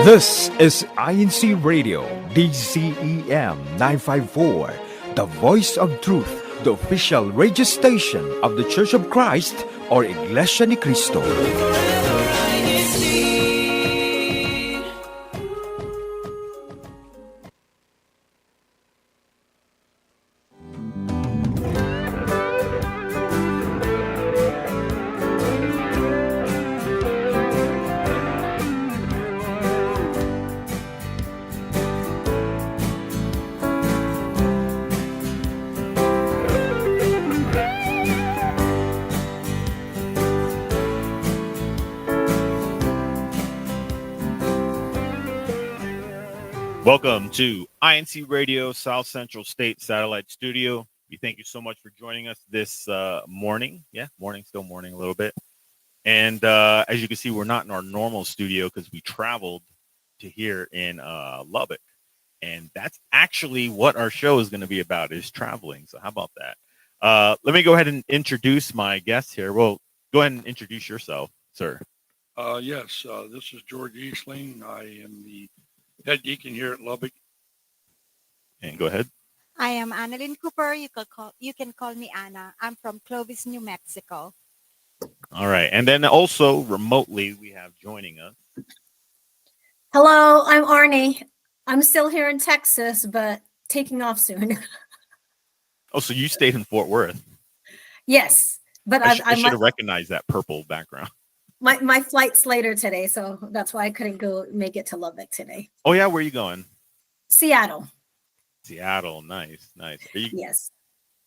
This is INCRadio, DCEM 954, the voice of truth, the official radio station of the Church of Christ or Iglesia ni Cristo. Welcome to INCRadio South Central State Satellite Studio. We thank you so much for joining us this morning. Yeah, still morning a little bit. And as you can see, we're not in our normal studio because we traveled to here in Lubbock. And that's actually what our show is going to be about, is traveling. So how about that? Let me go ahead and introduce my guests here. Well, go ahead and introduce yourself, sir. Yes, this is George Eastling. I am the head deacon here at Lubbock. And go ahead. I am Annalyn Cooper. You can call me Anna. I'm from Clovis, New Mexico. All right. And then also remotely, we have joining us. Hello, I'm Arnie. I'm still here in Texas, but taking off soon. Oh, so you stayed in Fort Worth. Yes, but I should have recognized that purple background. My flight's later today, so that's why I couldn't go make it to Lubbock today. Oh, yeah? Where are you going? Seattle. Seattle. Nice. Yes.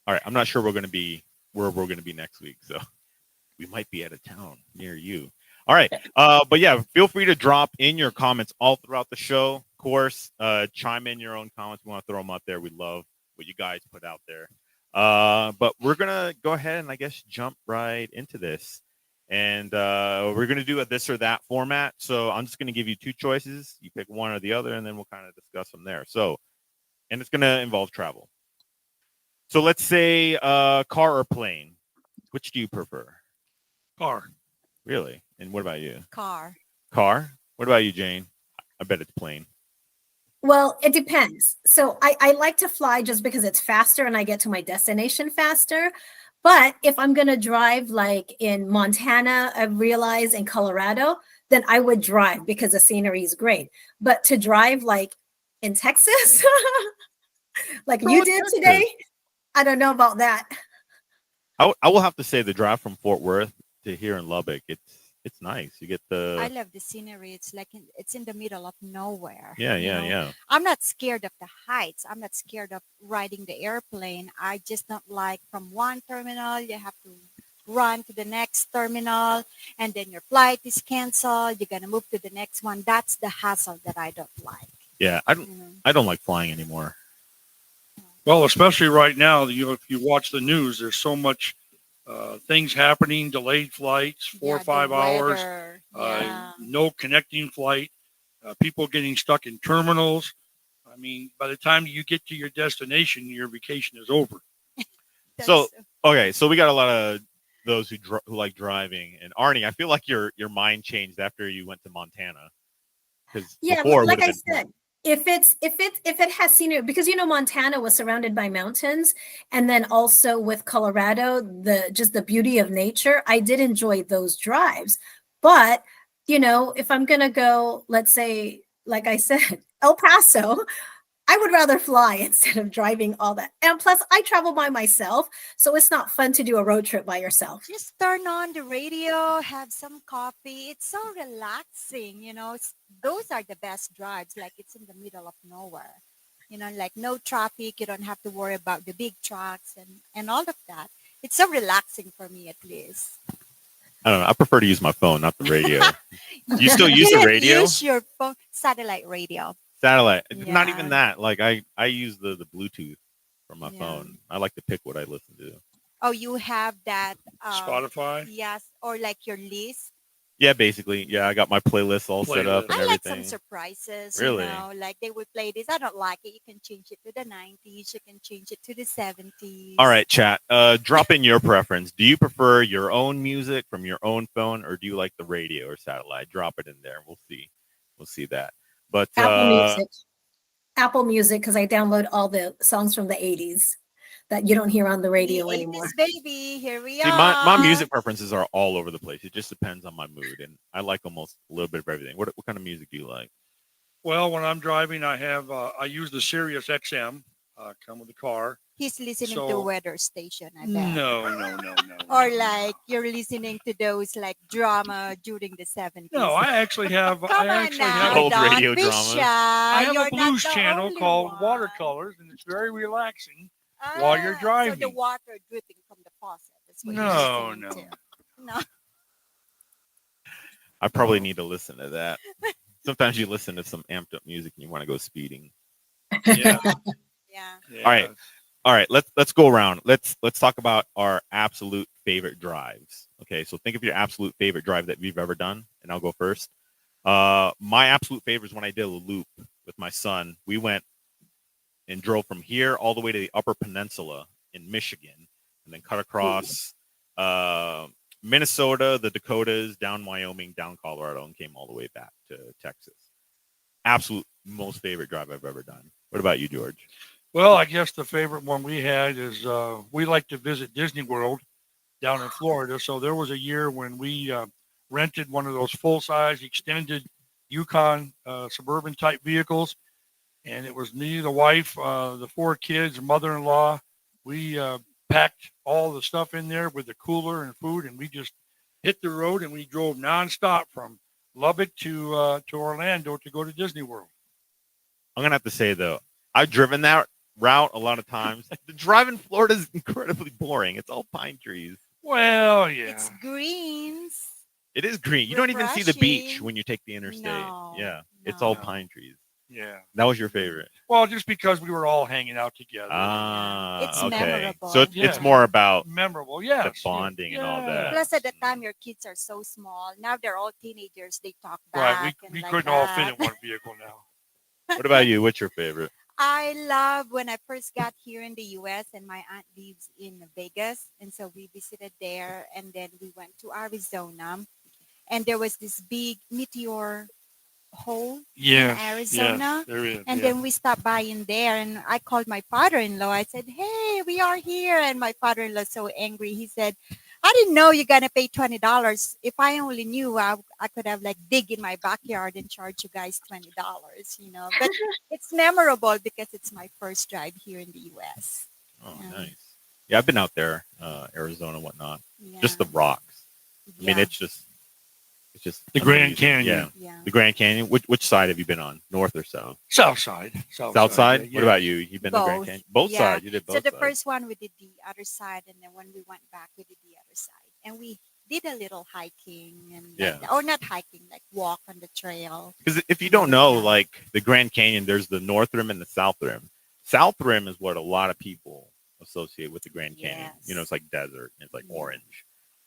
All right. I'm not sure where we're going to be next week, so we might be out of town near you. All right. But yeah, feel free to drop in your comments all throughout the show. Of course, chime in your own comments. We want to throw them out there. We love what you guys put out there. But we're going to go ahead and I guess jump right into this. And we're going to do a this or that format. So I'm just going to give you two choices. You pick one or the other, and then we'll kind of discuss from there. So, and it's going to involve travel. So let's say car or plane. Which do you prefer? Car. Really? And what about you? Car. What about you, Jane? I bet it's plane. Well, it depends. So I like to fly just because it's faster and I get to my destination faster. But if I'm going to drive like in Montana, I realize in Colorado, then I would drive because the scenery is great. But to drive like in Texas, like you did today, I don't know about that. I will have to say the drive from Fort Worth to here in Lubbock, it's nice. You get I love the scenery. It's like it's in the middle of nowhere. Yeah. I'm not scared of the heights. I'm not scared of riding the airplane. I just don't like from one terminal you have to run to the next terminal and then your flight is canceled. You're gonna move to the next one. That's the hassle that I don't like. Yeah, I don't like flying anymore. Well, especially right now, if you watch the news, there's so much things happening, delayed flights, 4 or 5 hours, no connecting flight, people getting stuck in terminals. I mean, by the time you get to your destination, your vacation is over. So we got a lot of those who like driving. And Arnie, I feel like your mind changed after you went to Montana. Yeah, like I said, if it has scenery, because Montana was surrounded by mountains, and then also with Colorado, the beauty of nature, I did enjoy those drives. But if I'm gonna go, let's say, like I said, El Paso, I would rather fly instead of driving all that. And plus, I travel by myself, so it's not fun to do a road trip by yourself. Just turn on the radio, have some coffee. It's so relaxing, those are the best drives. Like it's in the middle of nowhere, like no traffic. You don't have to worry about the big trucks and all of that. It's so relaxing for me, at least. I don't know. I prefer to use my phone, not the radio. You still use the radio? Use your phone, satellite radio. Satellite. Yeah. Not even that. Like I use the Bluetooth from my phone. I like to pick what I listen to. Oh, you have that Spotify? Yes, or like your list. Yeah, basically. Yeah, I got my playlist all set up and I like everything. some surprises. Really? Like they would play this. I don't like it. You can change it to the 90s. You can change it to the 70s. All right, chat. Drop in your preference. Do you prefer your own music from your own phone, or do you like the radio or satellite? Drop it in there. We'll see that. But Apple Music, because I download all the songs from the 80s that you don't hear on the radio the anymore. 80s, baby, here we see, are. my music preferences are all over the place. It just depends on my mood, and I like almost a little bit of everything. What kind of music do you like? Well, when I'm driving, I use the Sirius XM. Come with the car. He's listening to weather station, I bet. No. Or like you're listening to those like drama during the 70s. No, I actually have. Come on now, Old Don, radio be dramas. shy. I have You're a blues not the channel only called one. Watercolors, and it's very relaxing while you're driving. So the water dripping from the faucet. That's what No. you're listening to. No. I probably need to listen to that. Sometimes you listen to some amped up music and you want to go speeding. Yeah. Yeah. All right. Let's go around. Let's talk about our absolute favorite drives. Okay, so think of your absolute favorite drive that we've ever done, and I'll go first. My absolute favorite is when I did a loop with my son. We went and drove from here all the way to the Upper Peninsula in Michigan, and then cut across Minnesota, the Dakotas, down Wyoming, down Colorado, and came all the way back to Texas. Absolute most favorite drive I've ever done. What about you, George? Well, I guess the favorite one we had is we like to visit Disney World down in Florida. So there was a year when we rented one of those full-size extended Yukon suburban type vehicles. And it was me, the wife, the 4 kids, mother-in-law. We packed all the stuff in there with the cooler and food, and we just hit the road, and we drove nonstop from Lubbock to Orlando to go to Disney World. I'm going to have to say, though, I've driven that route a lot of times. The drive in Florida is incredibly boring. It's all pine trees. Well, yeah. It's greens. It is green. You don't even see the beach when you take the interstate. No, It's all pine trees. Yeah. That was your favorite. Well, just because we were all hanging out together. It's okay. memorable. So it's more about memorable, yes. the bonding and all that. Plus, at the time, your kids are so small. Now they're all teenagers. They talk Right. back. We like couldn't all fit in one vehicle now. What about you? What's your favorite? I love when I first got here in the U.S. and my aunt lives in Vegas. And so we visited there, and then we went to Arizona. And there was this big meteor hole in Arizona. There is. And then we stopped by in there, and I called my father-in-law. I said, "Hey, we are here." And my father-in-law was so angry. He said, "I didn't know you're going to pay $20. If I only knew, I could have like dig in my backyard and charge you guys $20, you know." But it's memorable because it's my first drive here in the U.S. Oh, nice. Yeah, I've been out there, Arizona, whatnot. Yeah. Just the rocks. I mean, it's just the Grand Canyon. Yeah. The Grand Canyon. Which side have you been on? North or south? South side. South side? Yeah. What about you? You've been to the Grand Both. Canyon? Both Yeah. sides. You did both So the sides. first one we did the other side, and then when we went back, we did the other side, and we did a little hiking and or not hiking, like walk on the trail. Because if you don't know, like the Grand Canyon, there's the North Rim and the South Rim. South Rim is what a lot of people associate with the Grand Canyon. Yes. You know, it's like desert, it's like orange.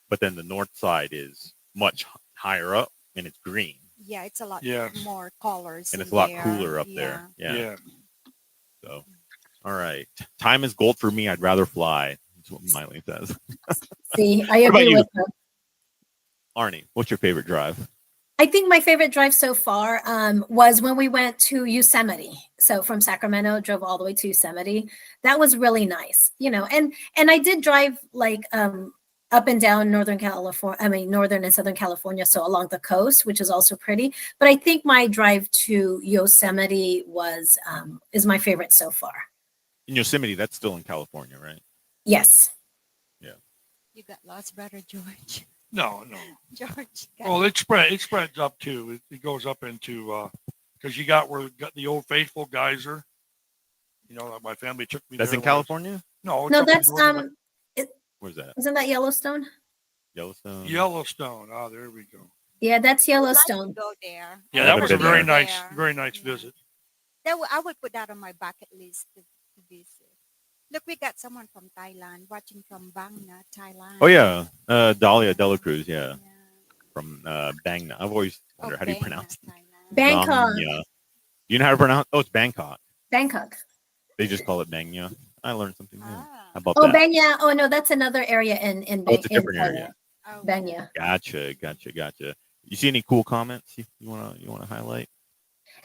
But then the north side is much higher up and it's green. Yeah, it's a lot more colors. And it's a lot cooler up there. Yeah. So, all right. Time is gold for me. I'd rather fly. That's what Miley says. See, I agree with her. Arnie, what's your favorite drive? I think my favorite drive so far was when we went to Yosemite. So from Sacramento, drove all the way to Yosemite. That was really nice, you know. And I did drive like up and down Northern and Southern California, so along the coast, which is also pretty. But I think my drive to Yosemite is my favorite so far. In Yosemite, that's still in California, right? Yes. Yeah. You got lost, brother George. No. George. Well, it spreads up too. It goes up into because you got the Old Faithful geyser. You know, my family took me. That's there in California? No, that's Where's that? Isn't that Yellowstone? Yellowstone. Oh, there we go. Yeah, that's Yellowstone. Like go there. Yeah, that was a very there. nice visit. I would put that on my bucket list to visit. Look, we got someone from Thailand watching from Bangna, Thailand. Oh yeah, Dahlia Dela Cruz. Yeah, from Bangna. I've always wondered how do you pronounce it? Bangkok. Yeah. You know how to pronounce? Oh, it's Bangkok. Bangkok. They just call it Bangna. I learned something new. How about that? Oh, Bangna. Oh no, that's another area in it's a different area. Bangna. Gotcha. You see any cool comments you wanna highlight?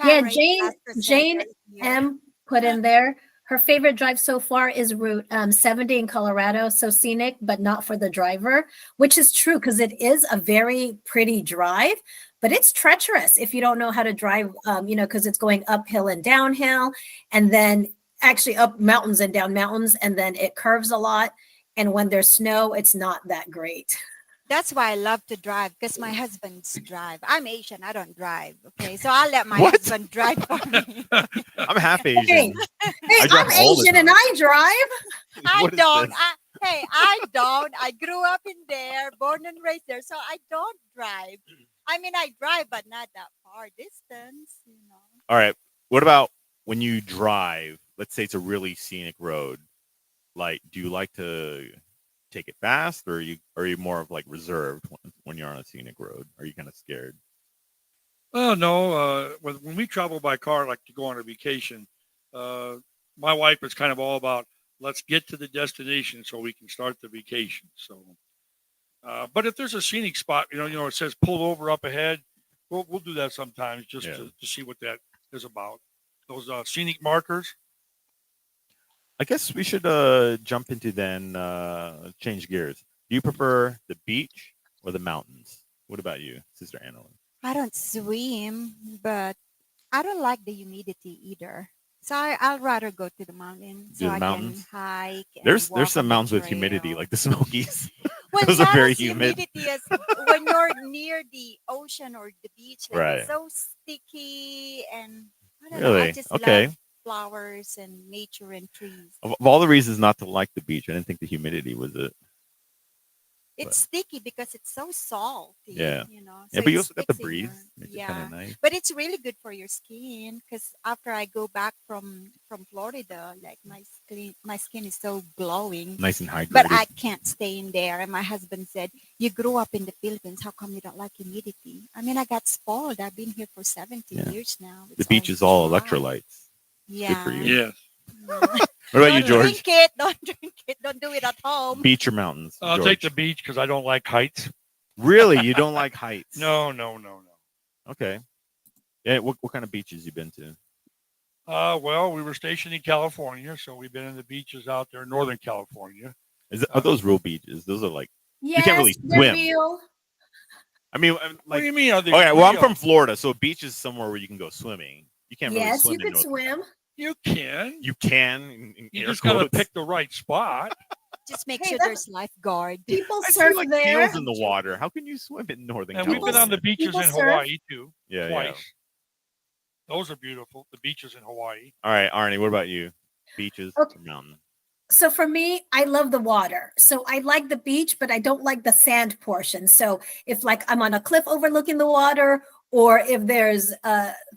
Yeah, Karen, Jane here. M put in there. Her favorite drive so far is Route 70 in Colorado. So scenic, but not for the driver, which is true because it is a very pretty drive, but it's treacherous if you don't know how to drive, because it's going uphill and downhill, and then actually up mountains and down mountains, and then it curves a lot. And when there's snow, it's not that great. That's why I love to drive, because my husband's drive. I'm Asian. I don't drive. Okay. So I'll let my What? husband drive for me. I'm half Asian. Hey, I drive I'm all the Asian and time. I drive. I What is don't. this? I don't. I grew up in there, born and raised there. So I don't drive. I mean, I drive, but not that far distance, All right. What about when you drive? Let's say it's a really scenic road. Like, do you like to take it fast, or are you more of like reserved when you're on a scenic road? Are you kind of scared? Oh no. When we travel by car, like to go on a vacation, my wife is kind of all about let's get to the destination so we can start the vacation. So, but if there's a scenic spot, it says pull over up ahead, we'll do that sometimes just to see what that is about. Those scenic markers. I guess we should jump into then change gears. Do you prefer the beach or the mountains? What about you, Sister Annalyn? I don't swim, but I don't like the humidity either. So I'll rather go to the mountains so The I mountains? can hike. And There's walk some on the mountains with humidity, trail. like the Smokies. Well, Those are not very as humid. humidity as when you're near the ocean or the beach. Like Right. It's so sticky, and I don't know. I Really? just Okay. love flowers and nature and trees. Of all the reasons not to like the beach, I didn't think the humidity was it. It's sticky because it's so salty. Yeah. So Yeah, but you it also got the sticks in breeze. your- Makes it kind Yeah. of nice. But it's really good for your skin, because after I go back from Florida, like my skin is so glowing. Nice and hydrated. But I can't stay in there. And my husband said, "You grew up in the Philippines. How come you don't like humidity?" I mean, I got spoiled. I've been here for 17 years now. The It's beach is all dry. electrolytes. Yeah. Good for you. Yes. What about you, Don't George? drink it. Don't drink it. Don't do it at home. Beach or mountains? I'll George? take the beach because I don't like heights. Really? You don't like heights? No. Okay. Yeah. What kind of beaches you been to? Well, we were stationed in California, so we've been in the beaches out there in Northern California. Are those real beaches? Those are like Yes, can't really they're swim. real. I mean, What like. do you mean? Are they Okay. Well, I'm real? from Florida, so a beach is somewhere where you can go swimming. You can't really Yes, swim. you could swim. You can. You can. In You air just got to quotes. pick the right spot. Just make Hey, sure that's- there's lifeguard. People I see surf like there. seals in the water. How can you swim in Northern And California? we've been on the beaches people in surf. Hawaii too. Yeah, Twice. Those are beautiful. The beaches in Hawaii. All right, Arnie. What about you? Beaches Okay. or mountain? So for me, I love the water. So I like the beach, but I don't like the sand portion. So if like I'm on a cliff overlooking the water, or if there's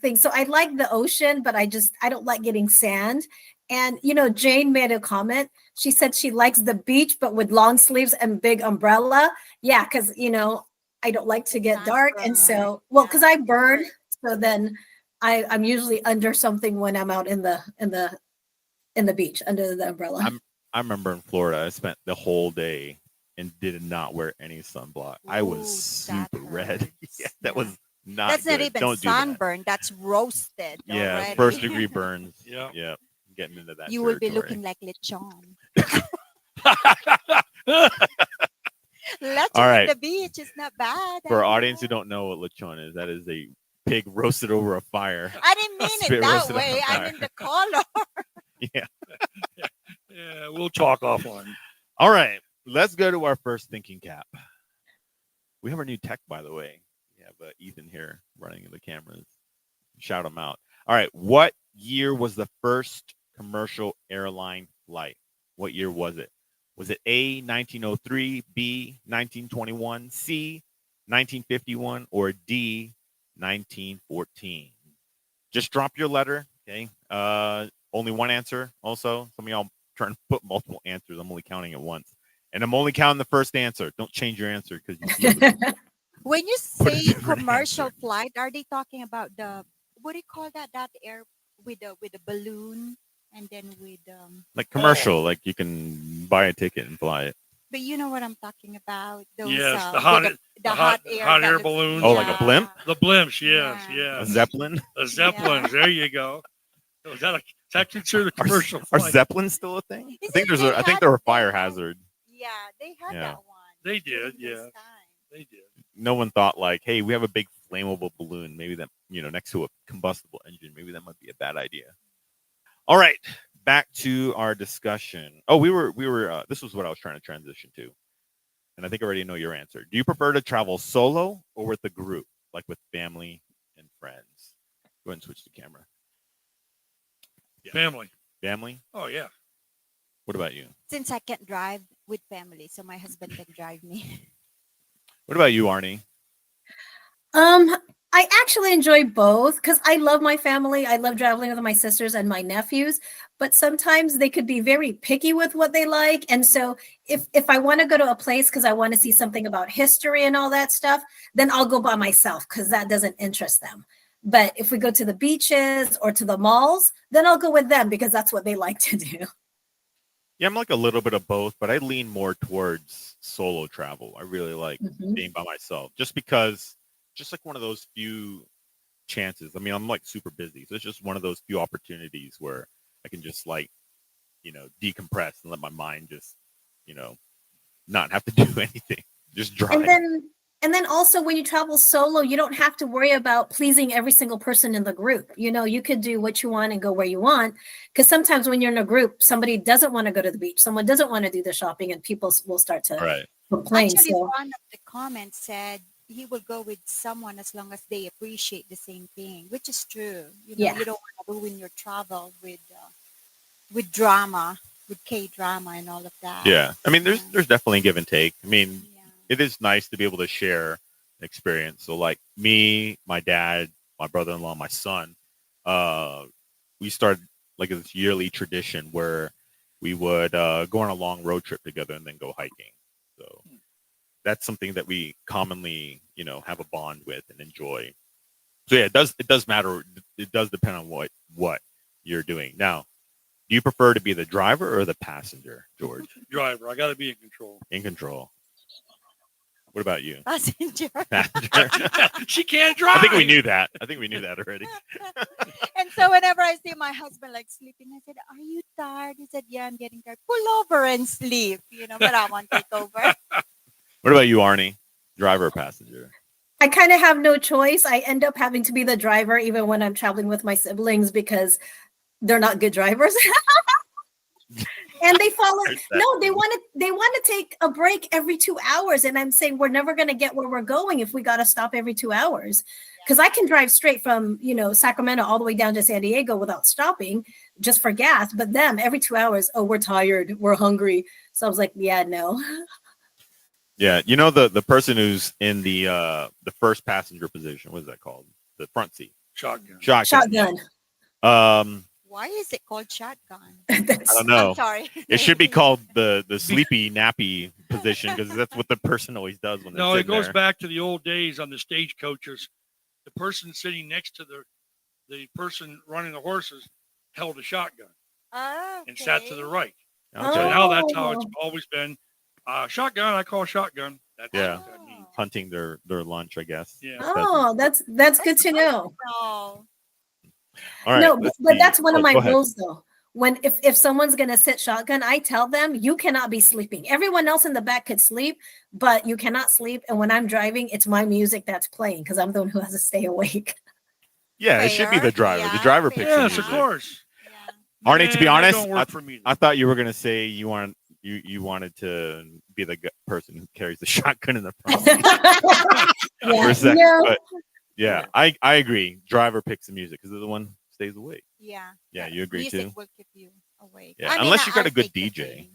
things, so I like the ocean, but I don't like getting sand. And Jane made a comment. She said she likes the beach, but with long sleeves and big umbrella. Yeah, because I don't like to get dark, and so because I burn, so then I'm usually under something when I'm out in the beach under the umbrella. I remember in Florida, I spent the whole day and did not wear any sunblock. I was Ooh, that super red. hurts. Yeah, that was not. That's not good. even Don't do that. sunburn. That's roasted. Yeah, already. first degree burns. Yeah. Yeah, getting into that. You will be territory. looking like lechon. Lechon All right. at the beach is not bad. For our I audience who know. don't know what lechon is, that is a pig roasted over a fire. I didn't mean Spit it that roasted on way. I fire. mean the color. Yeah. Yeah, we'll talk offline. All right, let's go to our first thinking cap. We have our new tech, by the way. We have Ethan here running the cameras. Shout him out. All right, what year was the first commercial airline flight? What year was it? Was it A, 1903, B, 1921, C, 1951, or D, 1914? Just drop your letter, okay? Only one answer. Also, some of y'all trying to put multiple answers. I'm only counting it once, and I'm only counting the first answer. Don't change your answer because When you Put a say different commercial answer. flight, are they talking about the what do you call that? That air with the balloon and then with like commercial, like you can buy a ticket and fly it. But you know what I'm talking about? Those, Yes, the hot hot air looks- balloons. Oh, like a blimp? The blimps, yes, Yeah. A yes. Zeppelin? The Zeppelins, there you go. Is that considered a commercial Are flight? Zeppelins still a thing? I think Isn't I think had- they're a they fire had- hazard. Yeah, they had Yeah. that one. They did, during yeah. this time. They did. No one thought like, hey, we have a big flammable balloon. Maybe that, next to a combustible engine, maybe that might be a bad idea. All right, back to our discussion. Oh, we were this was what I was trying to transition to. And I think I already know your answer. Do you prefer to travel solo or with a group, like with family and friends? Go ahead and switch the camera. Yeah. Family. Family? Oh, yeah. What about you? Since I can't drive with family, so my husband can drive me. What about you, Arnie? I actually enjoy both because I love my family. I love traveling with my sisters and my nephews, but sometimes they could be very picky with what they like. And so if I want to go to a place because I want to see something about history and all that stuff, then I'll go by myself because that doesn't interest them. But if we go to the beaches or to the malls, then I'll go with them because that's what they like to do. Yeah, I'm like a little bit of both, but I lean more towards solo travel. I really like Mhm. being by myself just because, just like one of those few chances. I mean, I'm like super busy. So it's just one of those few opportunities where I can just like, decompress and let my mind just, not have to do anything. Just drive. And then also when you travel solo, you don't have to worry about pleasing every single person in the group. You could do what you want and go where you want. Because sometimes when you're in a group, somebody doesn't want to go to the beach. Someone doesn't want to do the shopping and people will start to complain. Actually, So, one of the comments said he will go with someone as long as they appreciate the same thing, which is true. Yeah. You don't want to ruin your travel with drama, with K-drama and all of that. Yeah. I mean, there's definitely give and take. I mean, Yeah. it is nice to be able to share an experience. So like me, my dad, my brother-in-law, my son, we started like this yearly tradition where we would go on a long road trip together and then go hiking. So that's something that we commonly, have a bond with and enjoy. So yeah, it does matter. It does depend on what you're doing. Now, do you prefer to be the driver or the passenger, George? Driver. I got to be in control. In control. What about you? Passenger. Passenger. She can't drive. I think we knew that. Already. And so whenever I see my husband like sleeping, I said, "Are you tired?" He said, "Yeah, I'm getting tired." Pull over and sleep, but I won't take over. What about you, Arnie? Driver or passenger? I kind of have no choice. I end up having to be the driver even when I'm traveling with my siblings because they're not good drivers. And they follow. No, they want to take a break every 2 hours. And I'm saying we're never going to get where we're going if we got to stop every 2 hours. Because I can drive straight from, Sacramento all the way down to San Diego without stopping just for gas. But them every 2 hours, oh, we're tired, we're hungry. So I was like, yeah, no. Yeah, the person who's in the first passenger position. What is that called? The front seat. Shotgun. Shotgun. Why is it called shotgun? I don't know. I'm sorry. It should be called the sleepy nappy position because that's what the person always does when they're No, it sitting goes there. back to the old days on the stagecoaches. The person sitting next to the person running the horses held a shotgun and sat to the right. Okay. So now that's how it's always been. Shotgun, I call shotgun. That's Yeah. what that means. Hunting their lunch, I guess. Yeah. Oh, that's good to know. No. All right. No, let's but see. that's one of my Go ahead. rules though. When if someone's gonna sit shotgun, I tell them you cannot be sleeping. Everyone else in the back could sleep, but you cannot sleep. And when I'm driving, it's my music that's playing because I'm the one who has to stay awake. Yeah, it should be the Fair. driver. The Yeah, driver picks the Yes, music. of course. Yeah. Arnie, to be Man, that honest, don't work for me. I thought you were gonna say you wanted to be the person who carries the shotgun in the front for a second. No. But yeah, I agree. Driver picks the music because they're the one stays awake. Yeah. Yeah, you agree Music too? will keep you awake. Yeah, unless you got a I'll good take the DJ. pain.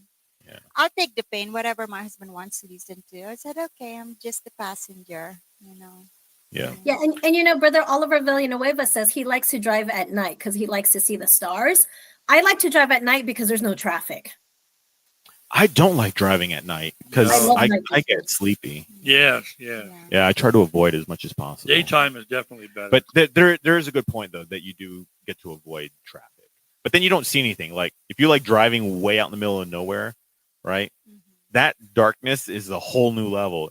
Yeah. I'll take the pain, whatever my husband wants to listen to. I said, okay, I'm just the passenger, Yeah. Yeah, and Brother Oliver Villanueva says he likes to drive at night because he likes to see the stars. I like to drive at night because there's no traffic. I don't like driving at night because I love I night get sleepy. Yes, yeah. Yeah, I try to avoid as much as possible. Daytime is definitely better. But there is a good point though that you do get to avoid traffic. But then you don't see anything. Like if you like driving way out in the middle of nowhere, right? Mhm. that darkness is a whole new level.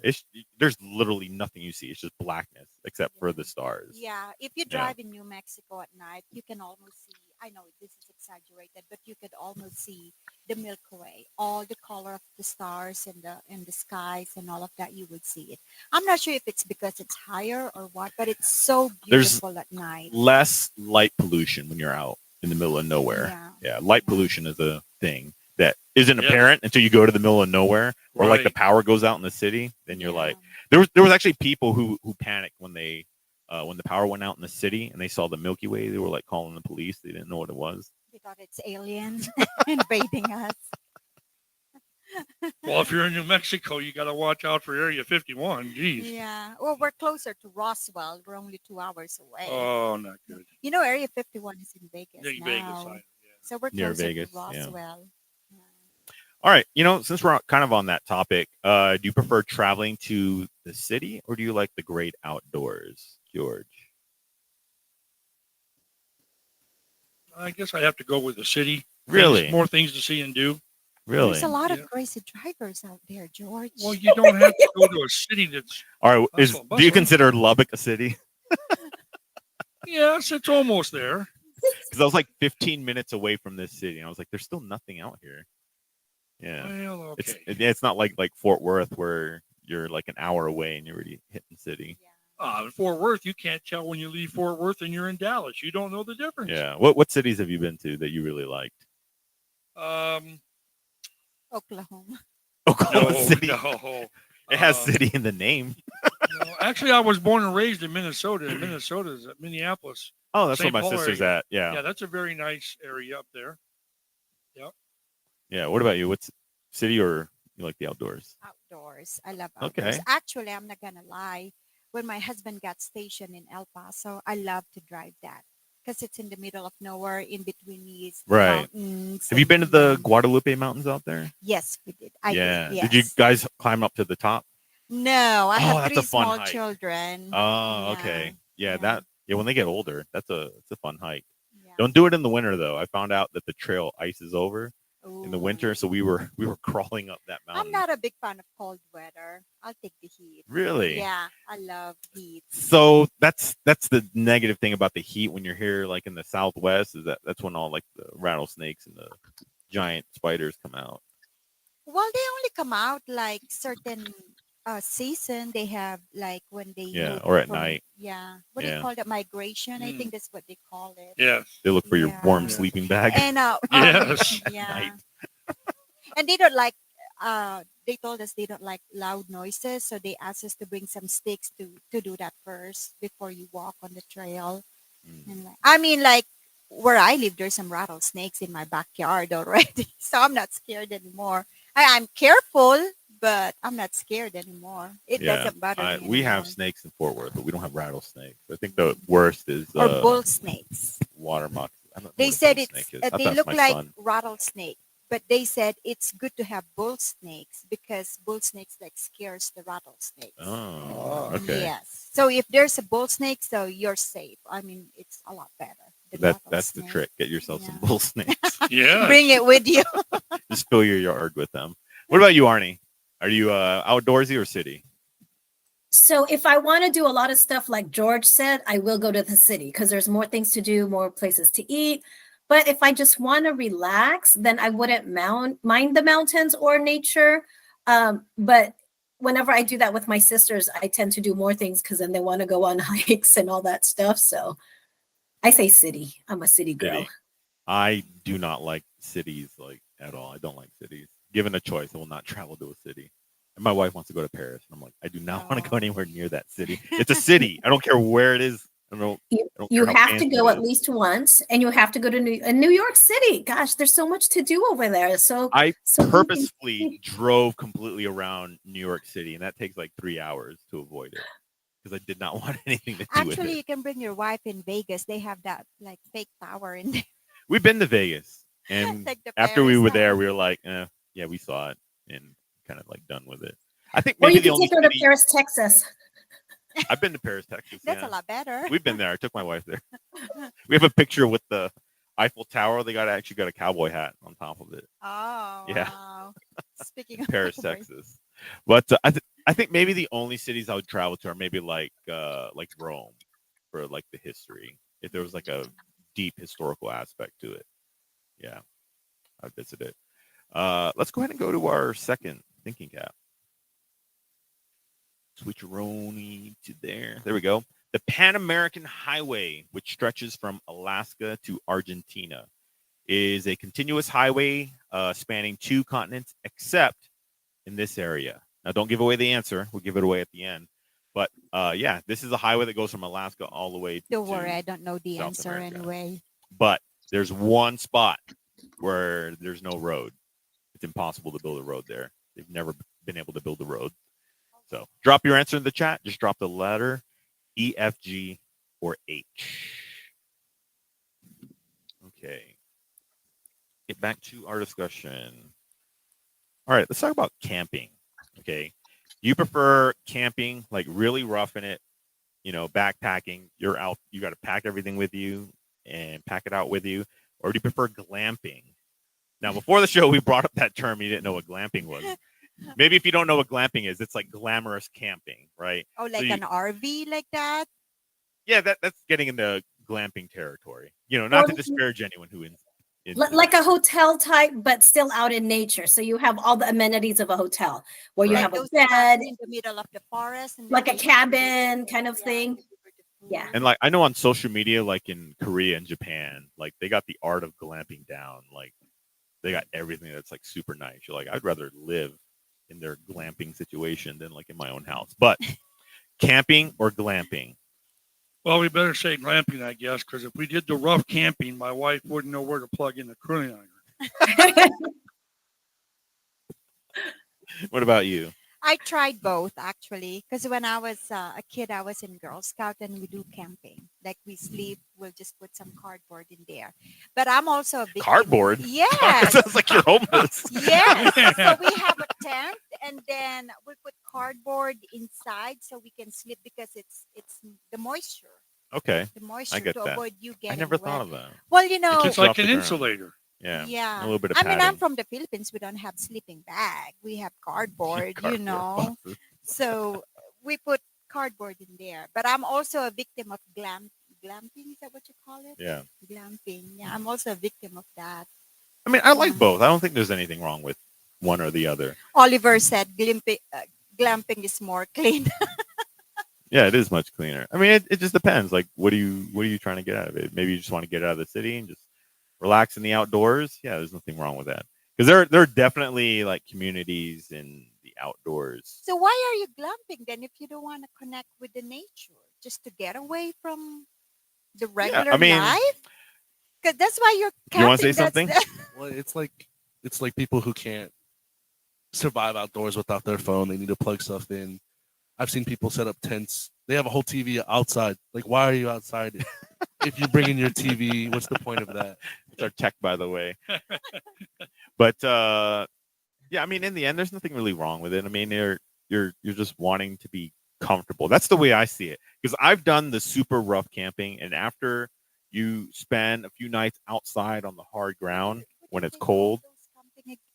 There's literally nothing you see. It's just blackness except for the stars. Yeah, if you drive in New Mexico at night, you can almost see. I know this is exaggerated, but you could almost see the Milky Way, all the color of the stars and the skies and all of that. You would see it. I'm not sure if it's because it's higher or what, but it's so beautiful at night. Less light pollution when you're out in the middle of nowhere. Yeah, light pollution is a thing that isn't apparent until you go to the middle of nowhere, or like the power goes out in the city. Then you're like, there was actually people who panicked when the power went out in the city and they saw the Milky Way. They were like calling the police. They didn't know what it was. They thought it's aliens invading us. Well, if you're in New Mexico, you got to watch out for Area 51. Jeez. Yeah. Well, we're closer to Roswell. We're only 2 hours away. Oh, not good. You know, Area 51 is in Vegas now. Vegas, so we're near closer Vegas, to Roswell. Yeah. All right. Since we're kind of on that topic, do you prefer traveling to the city or do you like the great outdoors, George? I guess I have to go with the city. Really? More things to see and do. Really? There's a lot of crazy drivers out there, George. Well, you don't have to go to a city that's... All right. Do you consider Lubbock a city? Yes, it's almost there. Because I was like 15 minutes away from this city. And I was like, there's still nothing out here. Yeah. Well, okay. It's not like Fort Worth where you're like an hour away and you're already hitting the city. In Fort Worth, you can't tell when you leave Fort Worth and you're in Dallas. You don't know the difference. Yeah. What cities have you been to that you really liked? Oklahoma. Oklahoma City. No. It has city in the name. No, actually, I was born and raised in Minnesota. And Minnesota is at Minneapolis. Oh, that's St. where my Paul sister's area. at. Yeah. Yeah, that's a very nice area up there. Yep. Yeah. What about you? What's city or you like the outdoors? Outdoors. I love outdoors. Okay. Actually, I'm not going to lie. When my husband got stationed in El Paso, I love to drive that because it's in the middle of nowhere, in between these mountains. Have you been to the Guadalupe Mountains out there? Yes, we did. I did. Yes. Did you guys climb up to the top? No, I have that's 3 a fun small hike. children. Oh, okay. Yeah, when they get older, it's a fun hike. Yeah. Don't do it in the winter though. I found out that the trail ices over in the winter, so we were crawling up that mountain. I'm not a big fan of cold weather. I'll take the heat. Really? Yeah, I love heat. So that's the negative thing about the heat when you're here, like in the Southwest, is that's when all like the rattlesnakes and the giant spiders come out. Well, they only come out like certain season. They have like when they or at night. Yeah, what do you call that? Migration. I think that's what they call it. Yes, they look for your warm sleeping bag. And yes, yeah, and they don't like. They told us they don't like loud noises, so they asked us to bring some sticks to do that first before you walk on the trail. And I mean, like where I live, there's some rattlesnakes in my backyard already, so I'm not scared anymore. I'm careful, but I'm not scared anymore. It doesn't bother me. We have snakes in Fort Worth, but we don't have rattlesnakes. I think the worst is or bull snakes. Water moccasins. They said they look like rattlesnake, but they said it's good to have bull snakes because bull snakes like scares the rattlesnakes. Oh, okay. Yes. So if there's a bull snake, so you're safe. I mean, it's a lot better. That's the trick. Get yourself some bull snakes. Yeah. Bring it with you. Just fill your yard with them. What about you, Arnie? Are you outdoorsy or city? So if I want to do a lot of stuff like George said, I will go to the city because there's more things to do, more places to eat. But if I just want to relax, then I wouldn't mind the mountains or nature. But whenever I do that with my sisters, I tend to do more things because then they want to go on hikes and all that stuff. So I say city. I'm a city girl. City. I do not like cities like at all. I don't like cities. Given a choice, I will not travel to a city. And my wife wants to go to Paris. And I'm like, I do not want to go anywhere near that city. It's a city. I don't care where it is. You have to go at least once, and you have to go to New York City. Gosh, there's so much to do over there. So I purposefully drove completely around New York City, and that takes like 3 hours to avoid it because I did not want anything to do with it. Actually, you can bring your wife in Vegas. They have that like fake tower in there. We've been to Vegas, and like after we were there, we were like, yeah, we saw it, and kind of like done with it. I think maybe maybe you can take her to Paris, Texas. I've been to Paris, Texas. That's a lot better. We've been there. I took my wife there. We have a picture with the Eiffel Tower. They actually got a cowboy hat on top of it. Oh, yeah. Wow. Speaking of Paris, October. Texas. But I think maybe the only cities I would travel to are maybe like Rome for like the history. If there was like a deep historical aspect to it, yeah, I'd visit it. Let's go ahead and go to our second thinking cap. Switcheroni to there. There we go. The Pan American Highway, which stretches from Alaska to Argentina, is a continuous highway spanning 2 continents, except in this area. Now, don't give away the answer. We'll give it away at the end. But yeah, this is a highway that goes from Alaska all the way Don't to worry, I don't know the South answer America. anyway. But there's one spot where there's no road. It's impossible to build a road there. They've never been able to build a road. So drop your answer in the chat. Just drop the letter E, F, G, or H. Okay. Get back to our discussion. All right, let's talk about camping. Okay. You prefer camping, like really roughing it, backpacking, you're out, you got to pack everything with you and pack it out with you, or do you prefer glamping? Now, before the show, we brought up that term. You didn't know what glamping was. Maybe if you don't know what glamping is, it's like glamorous camping, right? Oh, like an RV like that? Yeah, that's getting into glamping territory. Not to disparage anyone who is. Like a hotel type, but still out in nature. So you have all the amenities of a hotel, where you have a bed in the middle of the forest, and like a cabin kind of thing. Yeah. And like I know on social media, like in Korea and Japan, like they got the art of glamping down. Like they got everything that's like super nice. You're like, I'd rather live in their glamping situation than like in my own house. But camping or glamping? Well, we better say glamping, I guess, because if we did the rough camping, my wife wouldn't know where to plug in the curling iron. What about you? I tried both, actually, because when I was a kid, I was in Girl Scout and we do camping. Like we sleep, we'll just put some cardboard in there. But I'm also a big cardboard. Yes. Sounds like you're homeless. Yes. So we have a tent, and then we put cardboard inside so we can sleep, because it's the moisture. Okay. The moisture I get to that. avoid you getting I never wet. thought of that. Well, It's like an insulator. Yeah. Yeah. A little bit of I mean, I'm padding. from the Philippines. We don't have sleeping bag. We have cardboard, Cardboard. So we put cardboard in there. But I'm also a victim of glamping. Is that what you call it? Yeah. Glamping. Yeah, I'm also a victim of that. I mean, I like both. I don't think there's anything wrong with one or the other. Oliver said glamping is more clean. Yeah, it is much cleaner. I mean, it just depends. Like, what are you trying to get out of it? Maybe you just want to get out of the city and just relax in the outdoors. Yeah, there's nothing wrong with that. Because there are definitely like communities in the outdoors. So why are you glamping then if you don't want to connect with the nature? Just to get away from the regular life? Because that's why you're camping. You want to say something? Well, it's like people who can't survive outdoors without their phone. They need to plug stuff in. I've seen people set up tents. They have a whole TV outside. Like, why are you outside? If you bring in your TV, what's the point of that? It's our tech, by the way. But yeah, I mean, in the end, there's nothing really wrong with it. I mean, you're just wanting to be comfortable. That's the way I see it. Because I've done the super rough camping, and after you spend a few nights outside on the hard ground when it's cold.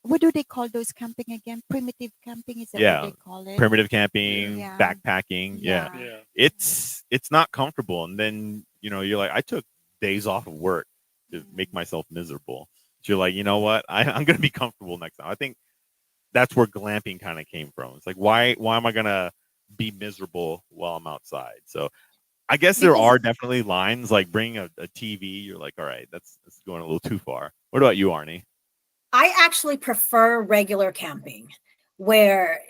What do they call those camping again? Primitive camping, is that what they call it? Primitive camping, backpacking. Yeah. It's not comfortable. And then, you're like, I took days off of work to make myself miserable. So you're like, you know what? I'm going to be comfortable next time. I think that's where glamping kind of came from. It's like, why am I going to be miserable while I'm outside? So I guess there are definitely lines, like bringing a TV. You're like, all right, that's going a little too far. What about you, Arnie? I actually prefer regular camping where,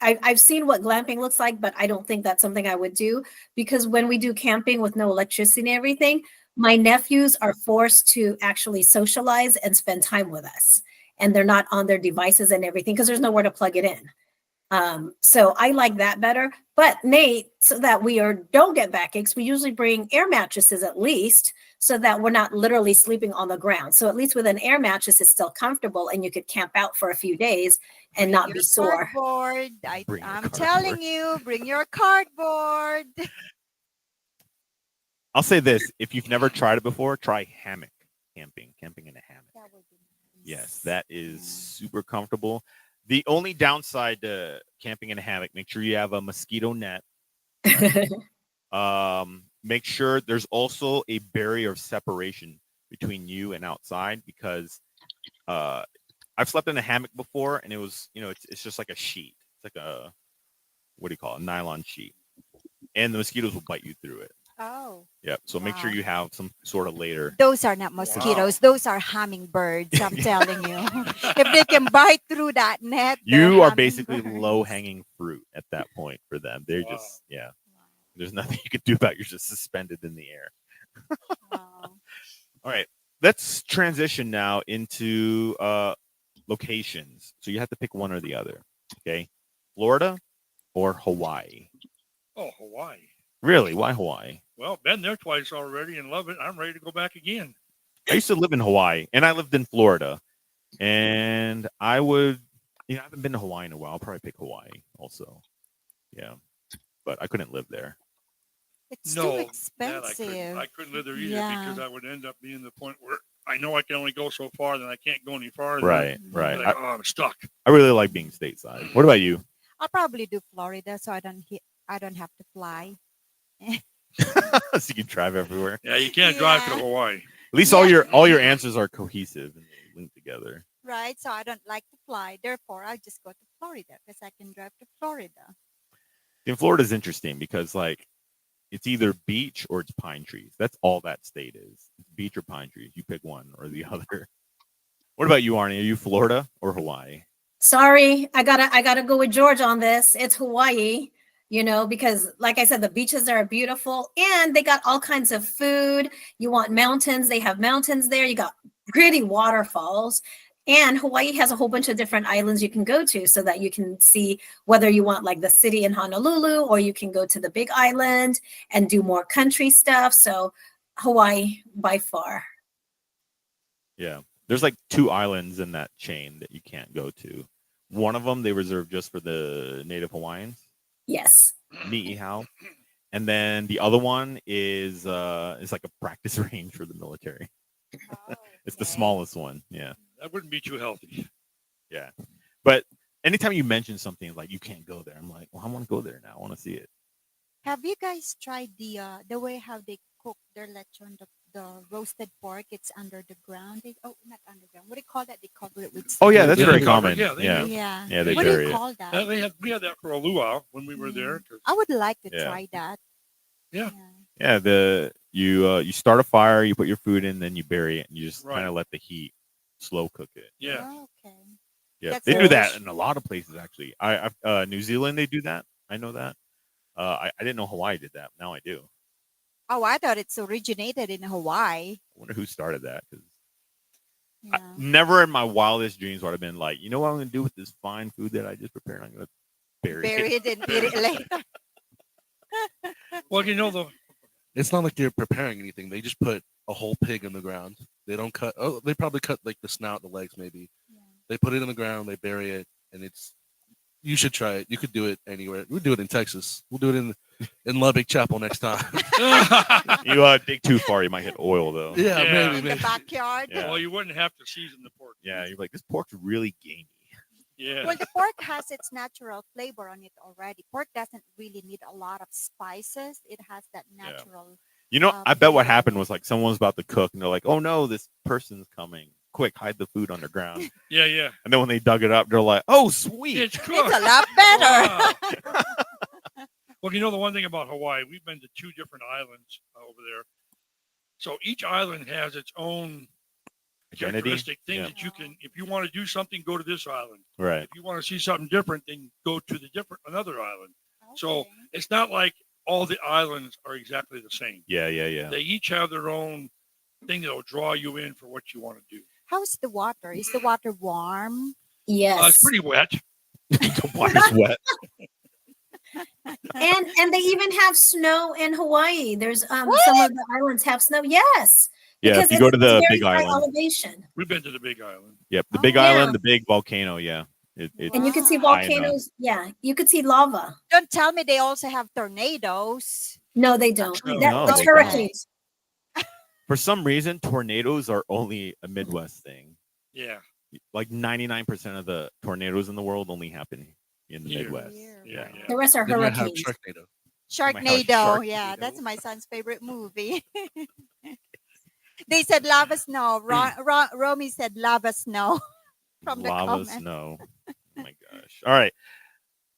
I've seen what glamping looks like, but I don't think that's something I would do, because when we do camping with no electricity and everything, my nephews are forced to actually socialize and spend time with us, and they're not on their devices and everything because there's nowhere to plug it in. So I like that better. But Nate, so that we don't get backaches, we usually bring air mattresses at least, so that we're not literally sleeping on the ground. So at least with an air mattress, it's still comfortable, and you could camp out for a few days and not be sore. Cardboard. I'm telling you, bring your cardboard. I'll say this: if you've never tried it before, try hammock camping in a hammock. Yes, that is super comfortable. The only downside to camping in a hammock, make sure you have a mosquito net. Make sure there's also a barrier of separation between you and outside, because I've slept in a hammock before, and it was, it's just like a sheet. It's like a, what do you call it? A nylon sheet. And the mosquitoes will bite you through it. Oh. Yep. So make sure you have some sort of layer. Those are not mosquitoes. Those are hummingbirds. I'm telling you. If they can bite through that net, you are basically low-hanging fruit at that point for them. They're just, there's nothing you can do about it. You're just suspended in the air. All right. Let's transition now into locations. So you have to pick one or the other. Okay. Florida or Hawaii? Oh, Hawaii. Really? Why Hawaii? Well, been there twice already and love it. I'm ready to go back again. I used to live in Hawaii, and I lived in Florida. And I would, I haven't been to Hawaii in a while. I'll probably pick Hawaii also. Yeah. But I couldn't live there. It's too expensive. I couldn't live there either because I would end up being the point where I know I can only go so far, then I can't go any farther. Right. Like, I'm stuck. I really like being stateside. What about you? I'll probably do Florida, so I don't have to fly. So you can drive everywhere. Yeah, you can't drive to Hawaii. At least all your answers are cohesive and they link together. Right. So I don't like to fly. Therefore, I just go to Florida because I can drive to Florida. In Florida is interesting because it's either beach or it's pine trees. That's all that state is. It's beach or pine trees. You pick one or the other. What about you, Arnie? Are you Florida or Hawaii? Sorry, I gotta go with George on this. It's Hawaii, because like I said, the beaches are beautiful and they got all kinds of food. You want mountains, they have mountains there. You got pretty waterfalls. And Hawaii has a whole bunch of different islands you can go to so that you can see whether you want like the city in Honolulu, or you can go to the big island and do more country stuff. So Hawaii by far. Yeah. There's like 2 islands in that chain that you can't go to. One of them they reserve just for the native Hawaiians. Yes. Ni'ihau. And then the other one is like a practice range for the military. It's the smallest one. Yeah. That wouldn't be too healthy. Yeah. But anytime you mention something like you can't go there, I'm like, well, I want to go there now. I want to see it. Have you guys tried the way how they cook their lechon, the roasted pork? It's under the ground. Not underground. What do you call that? They cover it with. Oh yeah, that's very common. Yeah. They what bury do you call that? We had that for a luau when we were there. I would like to try that. Yeah. Yeah. You start a fire, you put your food in, then you bury it, and you just kind of let the heat slow cook it. Yeah. Oh, okay. Yeah, they do that in a lot of places actually. New Zealand they do that. I know that. I didn't know Hawaii did that. Now I do. Oh, I thought it's originated in Hawaii. I wonder who started that. Because never in my wildest dreams would I have been like, you know what I'm going to do with this fine food that I just prepared? I'm going to bury it and eat it later. Well, it's not like they're preparing anything. They just put a whole pig in the ground. They don't cut. Oh, they probably cut like the snout, the legs, maybe. Yeah. They put it in the ground. They bury it, and you should try it. You could do it anywhere. We'll do it in Texas. We'll do it in Lubbock Chapel next time. You dig too far, you might hit oil though. Yeah, maybe. In the backyard. Yeah. Well, you wouldn't have to season the pork. Yeah, you're like, this pork's really gamey. Yeah. Well, the pork has its natural flavor on it already. Pork doesn't really need a lot of spices. It has that natural. I bet what happened was like someone's about to cook and they're like, oh no, this person's coming. Quick, hide the food underground. Yeah. And then when they dug it up, they're like, oh, sweet. It's cooked. It's a lot better. Wow. Well, the one thing about Hawaii, we've been to 2 different islands over there. So each island has its own characteristic thing that you can, if you want to do something, go to this island. Right. If you want to see something different, then go to another island. Okay. So it's not like all the islands are exactly the same. Yeah. They each have their own thing that'll draw you in for what you want to do. How's the water? Is the water warm? Yes. It's pretty wet. The water's wet. And they even have snow in Hawaii. There's some of the islands have snow. Yes. Yeah, if you go to the big island. Elevation. We've been to the big island. Yep, the big island, the big volcano. Yeah. And you can see volcanoes. Yeah, you could see lava. Don't tell me they also have tornadoes. No, they don't. No, that's they hurricanes. For some reason, tornadoes are only a Midwest thing. Yeah. like 99% of the tornadoes in the world only happen in the Here. Midwest. Yeah. The rest are They might have hurricanes. Sharknado. Sharknado. Yeah, Sharknado. that's my son's favorite movie. They said lava snow. Romy said lava snow from the Lava comment. snow. Oh my gosh. All right.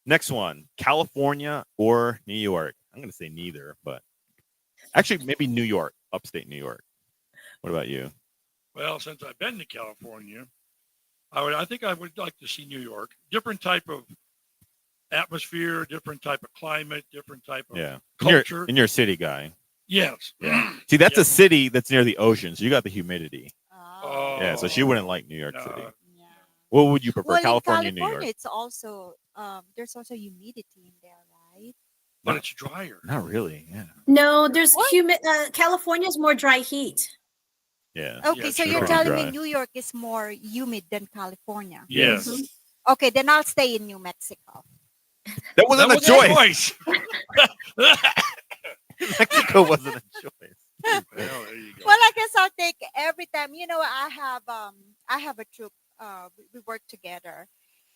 Next one. California or New York? I'm going to say neither, but actually maybe New York, upstate New York. What about you? Well, since I've been to California, I think I would like to see New York. Different type of atmosphere, different type of climate, different type of culture. And you're a city guy. Yes. Yeah. See, that's a city that's near the ocean, so you got the humidity. Oh. Yeah, so she wouldn't like New York City. Yeah. What would you prefer, Well, California, in New California, York? it's also there's also humidity in there, right? But it's drier. Not really. Yeah. No, there's humid. California is more dry heat. Yeah. Okay, Yeah, so it's you're pretty telling dry. me New York is more humid than California? Yes. Mhm. Okay, then I'll stay in New Mexico. That wasn't That a was choice. choice. Mexico wasn't a choice. Well, there you go. Well, I guess I'll take every time. I have a troop. We work together.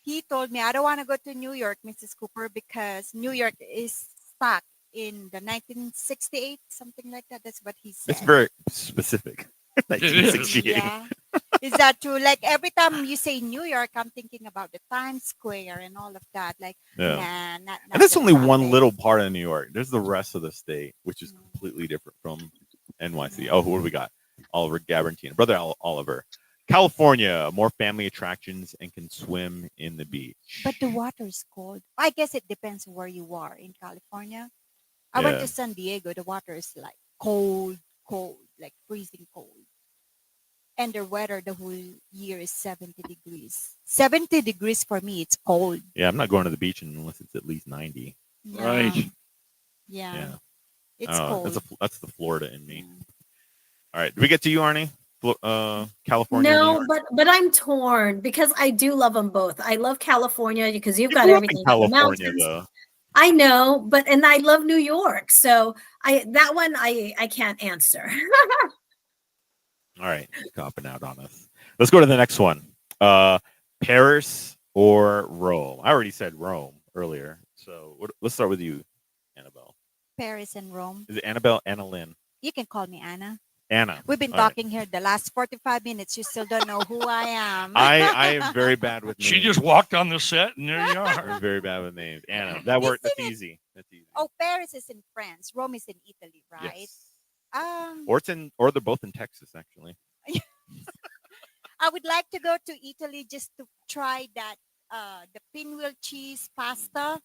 He told me I don't want to go to New York, Mrs. Cooper, because New York is stuck in the 1968, something like that. That's what he said. It's very specific. is. 1968. Yeah. Is that true? Like every time you say New York, I'm thinking about the Times Square and all of that. Like, Yeah. nah, not And that's only gonna one happen. little part of New York. There's the rest of the state, which is completely different from NYC. Oh, what do we got? Oliver Gabarantino. Brother Oliver. California, more family attractions and can swim in the beach. But the water's cold. I guess it depends where you are in California. I went Yeah. to San Diego. The water is like cold, like freezing cold. And the weather the whole year is 70 degrees. 70 degrees for me, it's cold. Yeah, I'm not going to the beach unless it's at least 90. Yeah. Right. Yeah. Yeah. It's cold. That's the Florida in me. All right. Did we get to you, Arnie? California. No, but I'm torn because I do love them both. I love California because you've You got grew up in everything. California, Mountains. though. I know, and I love New York. So that one I can't answer. All right, copping out on us. Let's go to the next one. Paris or Rome? I already said Rome earlier, so let's start with you, Annabelle. Paris and Rome. Is it Annabelle? Anna Lynn? You can call me Anna. Anna. We've been All right. talking here the last 45 minutes. You still don't know who I am. I am very bad with names. She just walked on the set, and there you are. I'm very bad with names. Anna. That word. That's easy. That's easy. Oh, Paris is in France. Rome is in Italy, right? Yes. Or they're both in Texas, actually. I would like to go to Italy just to try that the pinwheel cheese pasta.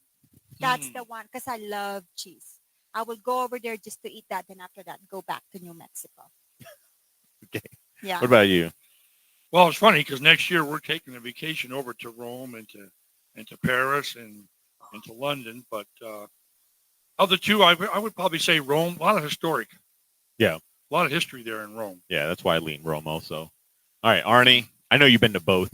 That's the one because I love cheese. I will go over there just to eat that, and after that, go back to New Mexico. Okay. Yeah. What about you? Well, it's funny because next year we're taking a vacation over to Rome and to Paris and to London. But of the two, I would probably say Rome. A lot of historic. Yeah. A lot of history there in Rome. Yeah, that's why I lean Rome also. All right, Arnie. I know you've been to both.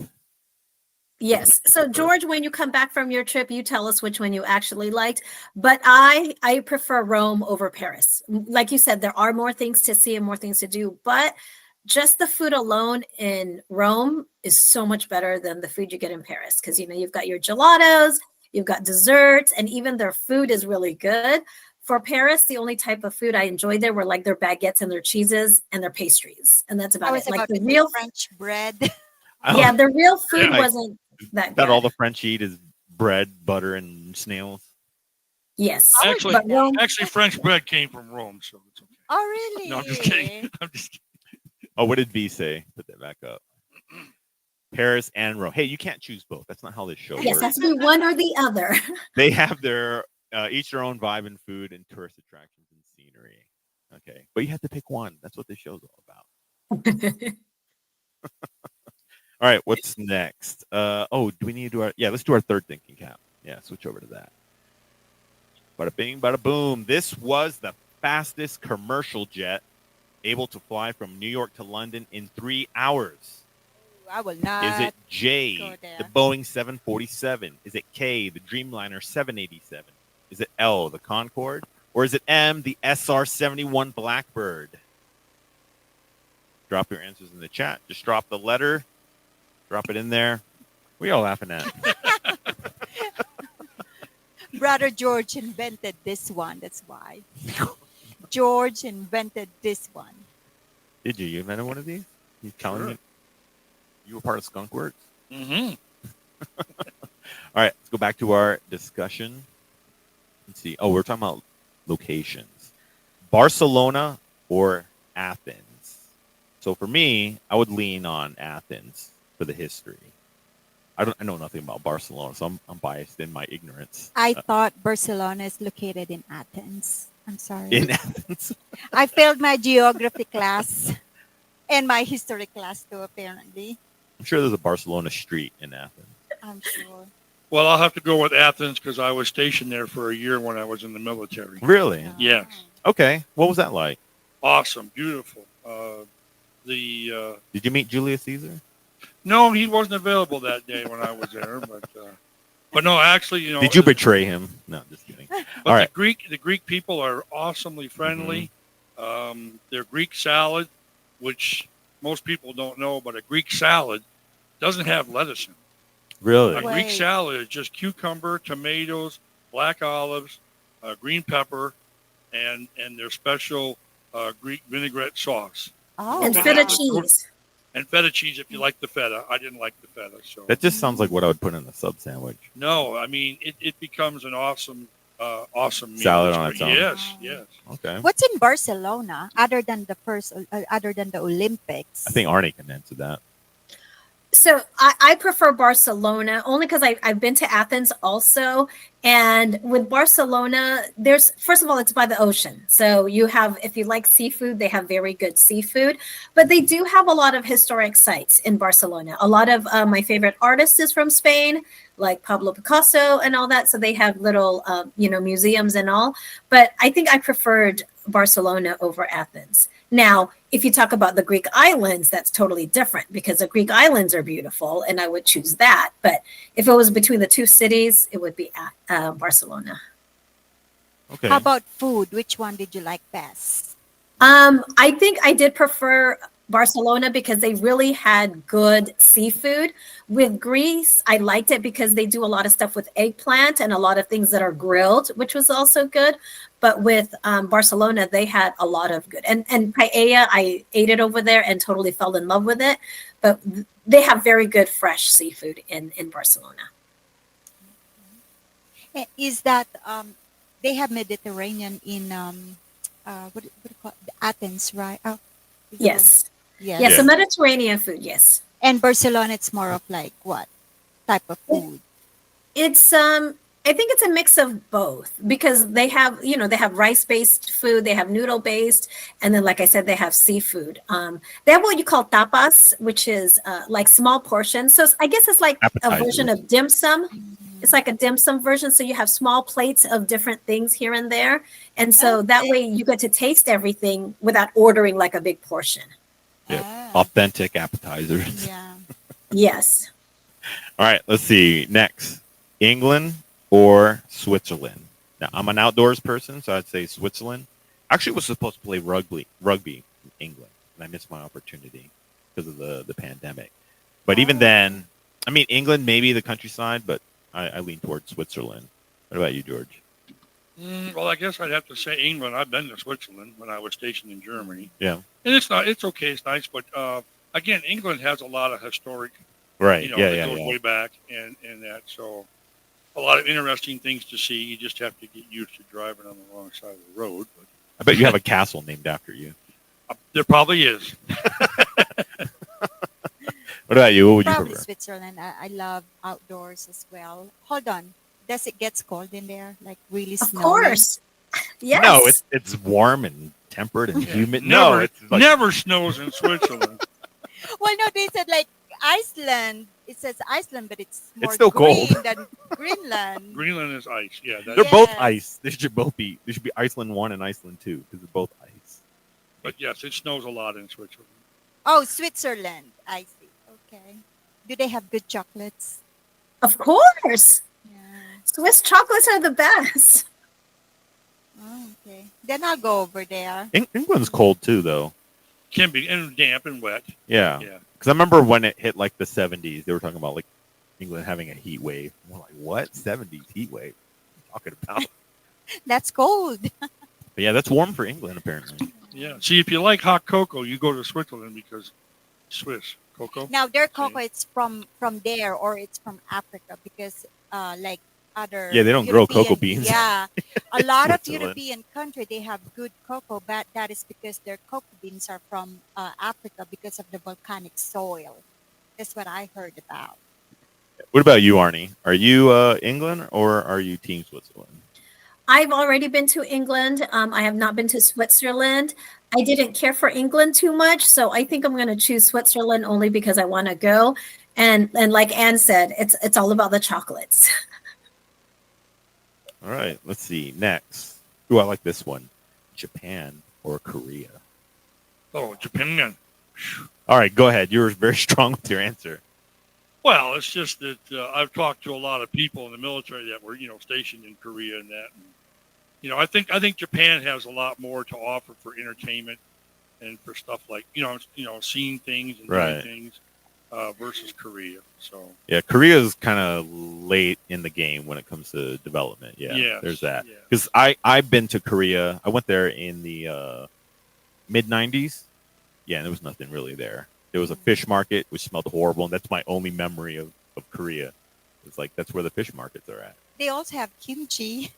Yes. So George, when you come back from your trip, you tell us which one you actually liked. But I prefer Rome over Paris. Like you said, there are more things to see and more things to do, but just the food alone in Rome is so much better than the food you get in Paris. Because you've got your gelatos, you've got desserts, and even their food is really good. For Paris, the only type of food I enjoyed there were like their baguettes and their cheeses and their pastries. And that's about it. Like the real French bread. Yeah, the real food wasn't that good. All the French eat is bread, butter, and snails. Yes. Actually, but Rome, French bread came from Rome, so it's okay. Oh, really? No, I'm just kidding. I'm just kidding. Oh, what did V say? Put that back up. Paris and Rome. Hey, you can't choose both. That's not how this show yes, works. has to be one or the other. They have their each their own vibe in food and tourist attractions and scenery. Okay, but you have to pick one. That's what this show's all about. All right, what's next? Do we need to do our? Yeah, let's do our third thinking cap. Yeah, switch over to that. Bada bing, bada boom. This was the fastest commercial jet able to fly from New York to London in 3 hours. I will not. Is it J, go there. the Boeing 747? Is it K, the Dreamliner 787? Is it L, the Concorde? Or is it M, the SR-71 Blackbird? Drop your answers in the chat. Just drop the letter Drop it in there. What are y'all laughing at? Brother George invented this one. That's why. George invented this one. Did you? You invented one of these? You telling me you were part of Skunk Works? Mm-hmm. All right, let's go back to our discussion. Let's see. Oh, we're talking about locations. Barcelona or Athens? So for me, I would lean on Athens for the history. I know nothing about Barcelona, so I'm biased in my ignorance. I thought Barcelona is located in Athens. I'm sorry. In Athens? I failed my geography class and my history class too, apparently. I'm sure there's a Barcelona street in Athens. I'm sure. Well, I'll have to go with Athens because I was stationed there for a year when I was in the military. Really? Yes. Okay. What was that like? Awesome. Beautiful. Did you meet Julius Caesar? No, he wasn't available that day when I was there, but no, actually, you know. Did you betray him? No, just kidding. But All right. the Greek people are awesomely friendly. Their Greek salad, which most people don't know, but a Greek salad doesn't have lettuce in it. Really? A Greek salad is just cucumber, tomatoes, black olives, green pepper, and their special Greek vinaigrette sauce. Oh, And wow. feta cheese. And feta cheese if you like the feta. I didn't like the feta. So That just sounds like what I would put in a sub sandwich. no, I mean it becomes an awesome meal. Salad on its own. Yes, yes. Okay. What's in Barcelona other than the Olympics? I think Arnie can answer that. So I prefer Barcelona only because I've been to Athens also. And with Barcelona, first of all, it's by the ocean. So you have, if you like seafood, they have very good seafood. But they do have a lot of historic sites in Barcelona. A lot of my favorite artists is from Spain, like Pablo Picasso and all that. So they have little, museums and all. But I think I preferred Barcelona over Athens. Now, if you talk about the Greek islands, that's totally different because the Greek islands are beautiful and I would choose that. But if it was between the two cities, it would be Barcelona. Okay. How about food? Which one did you like best? I think I did prefer Barcelona because they really had good seafood. With Greece, I liked it because they do a lot of stuff with eggplant and a lot of things that are grilled, which was also good. But with Barcelona, they had a lot of good. And paella, I ate it over there and totally fell in love with it. But they have very good fresh seafood in Barcelona. Is that they have Mediterranean in what do you call it? Athens, right? Oh, Yes. Yes. Yes, so Mediterranean food, yes. And Barcelona, it's more of like what type of food? It's I think it's a mix of both because they have rice-based food, they have noodle-based, and then like I said, they have seafood. They have what you call tapas, which is like small portions. So I guess it's like a version of dim sum. It's like a dim sum version. So you have small plates of different things here and there. And so that way you get to taste everything without ordering like a big portion. Yeah. Authentic appetizers. Yeah. Yes. All right, let's see. Next, England or Switzerland? Now, I'm an outdoors person, so I'd say Switzerland. Actually, was supposed to play rugby in England, and I missed my opportunity because of the pandemic. But even then, I mean, England, maybe the countryside, but I lean towards Switzerland. What about you, George? Well, I guess I'd have to say England. I've been to Switzerland when I was stationed in Germany. Yeah. And it's okay. It's nice. But again, England has a lot of historic, Right. that goes Yeah. way back and that. So a lot of interesting things to see. You just have to get used to driving on the wrong side of the road. But I bet you have a castle named after you. there probably is. What about you? What would you Probably prefer? Switzerland. I love outdoors as well. Hold on. Does it get cold in there? Like really Of snowy? course. Yes. No, it's warm and temperate and humid. No, Never, it's like, never snows in Switzerland. Well, no, they said like Iceland. It says Iceland, but it's more still green cold. than Greenland. Greenland is ice. Yeah. they're both Yes. ice. There should be Iceland 1 and Iceland 2 because they're both ice. But yes, it snows a lot in Switzerland. Oh, Switzerland. I see. Okay. Do they have good chocolates? Of course. Yeah. Swiss chocolates are the best. Oh, okay. Then I'll go over there. England's cold too, though. Can be, and damp and wet. Yeah. Yeah. Because I remember when it hit like the 70s, they were talking about like England having a heat wave. We're like, what? 70s heat wave? What are you talking about? That's cold. But yeah, that's warm for England apparently. Yeah. See, if you like hot cocoa, you go to Switzerland because Swiss cocoa. Now their cocoa, it's from there, or it's from Africa, because like other Yeah, they don't grow cocoa beans. Yeah, a lot of Switzerland. European country, they have good cocoa, but that is because their cocoa beans are from Africa because of the volcanic soil. That's what I heard about. What about you, Arnie? Are you England or are you Team Switzerland? I've already been to England. I have not been to Switzerland. I didn't care for England too much, so I think I'm going to choose Switzerland only because I want to go. And like Anne said, it's all about the chocolates. All right, let's see. Next. Ooh, I like this one. Japan or Korea? Oh, Japan. All right, go ahead. You were very strong with your answer. Well, it's just that I've talked to a lot of people in the military that were, stationed in Korea and that. And, I think Japan has a lot more to offer for entertainment and for stuff like, seeing things and Right. doing things versus Korea. So Yeah, Korea is kind of late in the game when it comes to development. Yeah, Yes, there's that. yeah. Because I've been to Korea. I went there in the mid 90s. Yeah, and there was nothing really there. There was a fish market, which smelled horrible, and that's my only memory of Korea. It's like that's where the fish markets are at. They also have kimchi.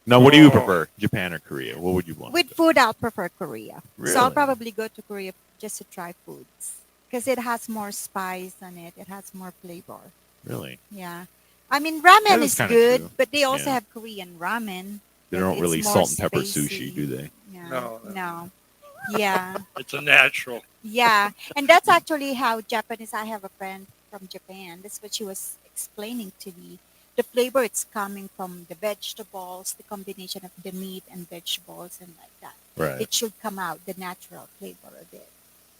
Now, what do you Oh. prefer, Japan or Korea? What would you want? With food, I'll prefer Korea. So I'll Really? probably go to Korea just to try foods, because it has more spice on it. It has more flavor. Really? Yeah. I mean, ramen That is is kinda good, true. but they also Yeah. have Korean ramen. They but don't it's really more salt and pepper spicy. sushi, do they? Yeah. No. No. Yeah. it's a natural. Yeah. And that's actually how Japanese, I have a friend from Japan. That's what she was explaining to me. The flavor, it's coming from the vegetables, the combination of the meat and vegetables and like that. Right. It should come out, the natural flavor of it.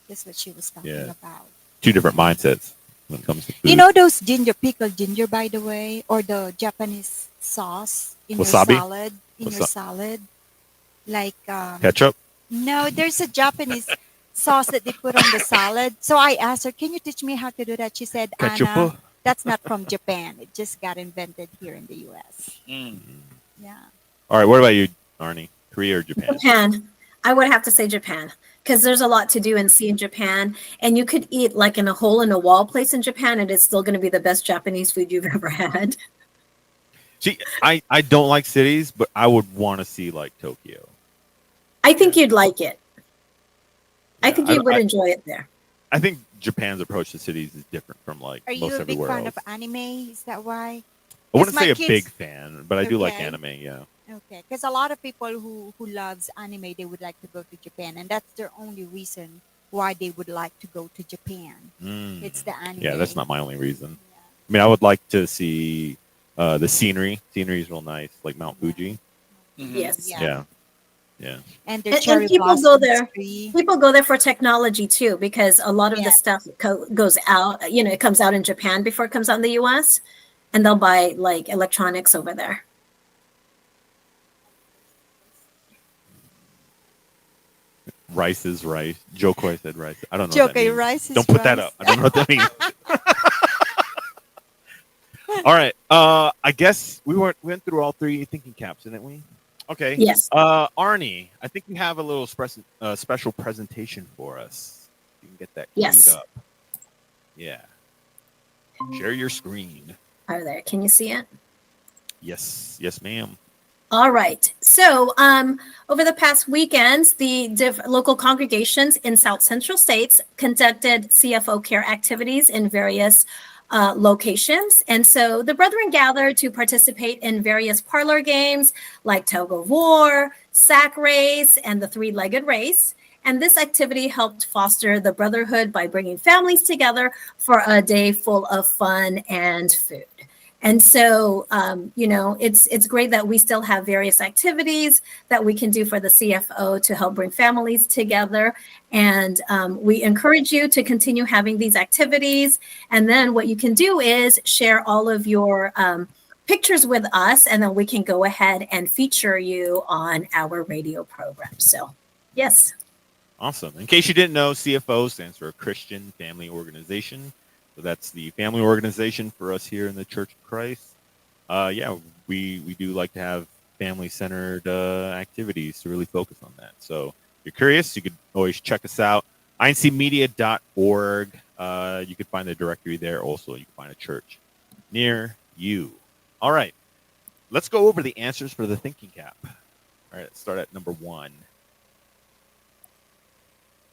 That's what she was talking Yeah. about. Two different mindsets when it comes to food. You know those pickled ginger, by the way, or the Japanese sauce in Wasabi? your salad? In your Wasa- salad? Like, ketchup? no, there's a Japanese sauce that they put on the salad. So I asked her, can you teach me how to do that? She said, Ketchup? Anna, that's not from Japan. It just got invented here in the U.S. Mm. Yeah. All right. What about you, Arnie? Korea or Japan? Japan. I would have to say Japan because there's a lot to do and see in Japan. And you could eat like in a hole in a wall place in Japan, and it's still going to be the best Japanese food you've ever had. See, I don't like cities, but I would want to see like Tokyo. I think you'd like it. I Yeah, think you would enjoy it there. I think Japan's approach to cities is different from like Are most you a big everywhere fan else. of anime? Is that why? I wouldn't my say a kids- big fan, but I do like Okay. anime. Yeah. Okay, because a lot of people who loves anime, they would like to go to Japan, and that's their only reason why they would like to go to Japan. Mm. It's the anime. Yeah, that's not my only reason. Yeah. I mean, I would like to see the scenery. Scenery is real nice, like Mount Fuji. Mhm. Yes. Yeah. Yeah. Yeah. And their And cherry people go blossom there. tree. People go there for technology too, because a lot of the Yeah. stuff goes out, it comes out in Japan before it comes out in the US, and they'll buy like electronics over there. Rice is rice. Joe Coy said rice. I don't know. What that Joke, means. rice is Don't put that rice. up. I don't know what that means. All right. I guess we went through all three thinking caps, didn't we? Okay. Yes. Arnie, I think we have a little special presentation for us. You can get that queued Yes. up. Yeah. Share your screen. Are there? Can you see it? Yes. Yes, ma'am. All right. So, over the past weekends, the local congregations in South Central states conducted CFO care activities in various locations. And so the brethren gathered to participate in various parlor games like tug of war, sack race, and the three-legged race. And this activity helped foster the brotherhood by bringing families together for a day full of fun and food. And so, it's great that we still have various activities that we can do for the CFO to help bring families together. And we encourage you to continue having these activities. And then what you can do is share all of your pictures with us, and then we can go ahead and feature you on our radio program. So, yes. Awesome. In case you didn't know, CFO stands for Christian Family Organization. So that's the family organization for us here in the Church of Christ. Yeah, we do like to have family-centered activities to really focus on that. So if you're curious, you could always check us out. INCmedia.org. You can find the directory there. Also, you can find a church near you. All right. Let's go over the answers for the thinking cap. All right, let's start at number 1.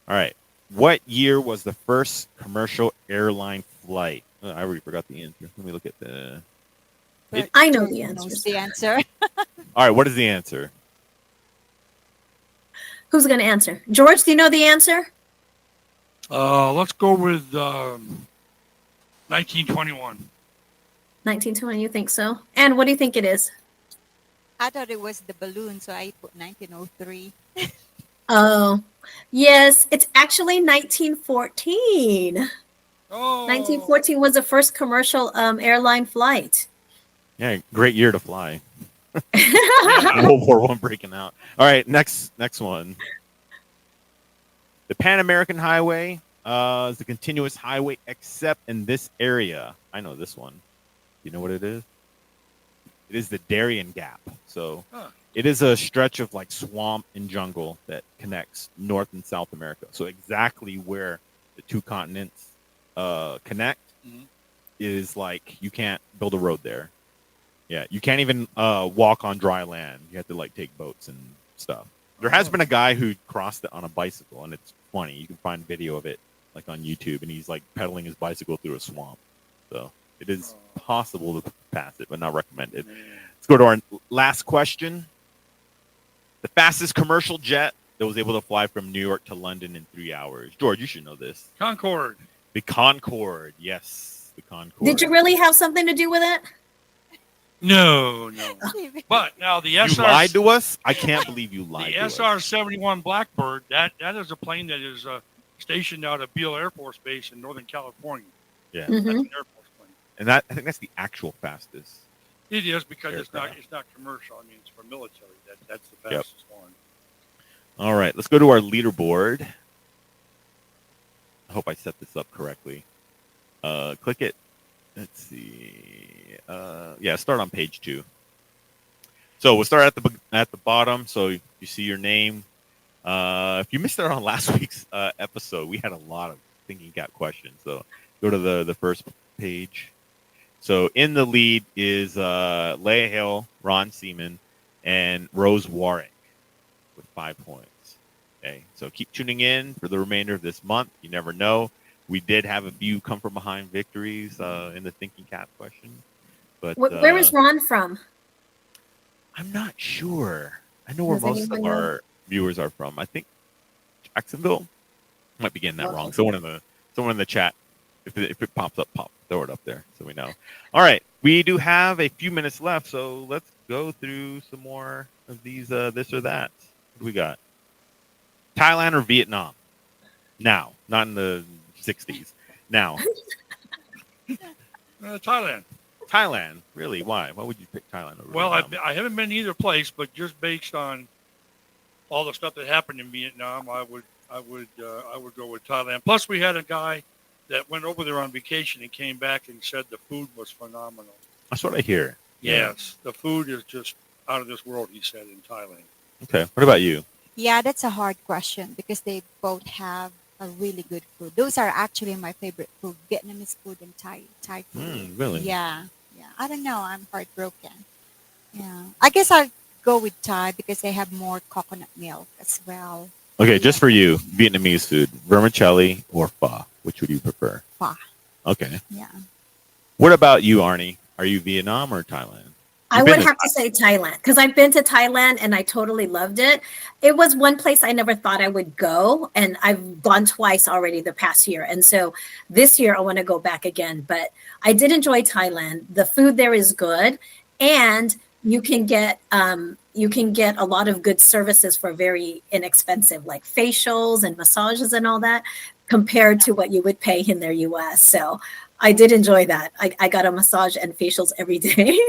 All right. What year was the first commercial airline flight? Oh, I already forgot the answer. Let me look at the... I know the George knows answer. the answer. All right, what is the answer? Who's going to answer? George, do you know the answer? Let's go with 1921. 1920, you think so? And what do you think it is? I thought it was the balloon, so I put 1903. Oh, yes, it's actually 1914. Oh, 1914 was the first commercial airline flight. Yeah, great year to fly. World War I breaking out. All right, next one. The Pan American Highway is a continuous highway except in this area. I know this one. You know what it is? It is the Darien Gap. So it is a stretch of like swamp and jungle that connects North and South America. So exactly where the two continents connect is like you can't build a road there. Yeah, you can't even walk on dry land. You have to like take boats and stuff. There has been a guy who crossed it on a bicycle, and it's funny. You can find video of it like on YouTube, and he's like pedaling his bicycle through a swamp. So it is possible to pass it, but not recommended. Let's go to our last question. The fastest commercial jet that was able to fly from New York to London in 3 hours. George, you should know this. Concorde. The Concorde. Yes, the Concorde. Did you really have something to do with it? No. But now the You SR lied to us? I can't believe you lied the to us. SR-71 Blackbird, that is a plane that is stationed out of Beale Air Force Base in Northern California. Yeah. Mhm. That's an Air Force plane. And that I think that's the actual fastest. It is because Aircraft. it's not commercial. I mean, it's for military. That's the Yep. fastest one. All right, let's go to our leaderboard. I hope I set this up correctly. Click it. Let's see. Yeah, start on page 2. So we'll start at the bottom. So you see your name. If you missed out on last week's episode, we had a lot of thinking cap questions. So go to the first page. So in the lead is Leah Hale, Ron Seaman, and Rose Warwick with 5 points. Okay, so keep tuning in for the remainder of this month. You never know. We did have a few come from behind victories in the thinking cap question. But Where is Ron from? I'm not sure. I know where Does most of anyone know? our viewers are from. I think Jacksonville. Might be getting that wrong. Someone in the chat. If it pops up, throw it up there so we know. All right, we do have a few minutes left, so let's go through some more of these this or that. What do we got? Thailand or Vietnam? Now, not in the 60s. Now. Thailand. Thailand, really? Why? Why would you pick Thailand over Well, Vietnam? I haven't been either place, but just based on all the stuff that happened in Vietnam, I would go with Thailand. Plus, we had a guy that went over there on vacation and came back and said the food was phenomenal. That's what I hear. Yes, the food is just out of this world, he said, in Thailand. Okay. What about you? Yeah, that's a hard question because they both have a really good food. Those are actually my favorite food: Vietnamese food and Thai food. Really? Yeah. I don't know. I'm heartbroken. Yeah, I guess I'll go with Thai because they have more coconut milk as well. Okay, just for you, Vietnamese food, vermicelli or pho? Which would you prefer? Pho. Okay. Yeah. What about you, Arnie? Are you Vietnam or Thailand? I would have to say Thailand because I've been to Thailand and I totally loved it. It was one place I never thought I would go, and I've gone twice already the past year. And so this year I want to go back again. But I did enjoy Thailand. The food there is good, and you can get a lot of good services for very inexpensive, like facials and massages and all that, compared to what you would pay in their U.S. So I did enjoy that. I got a massage and facials every day.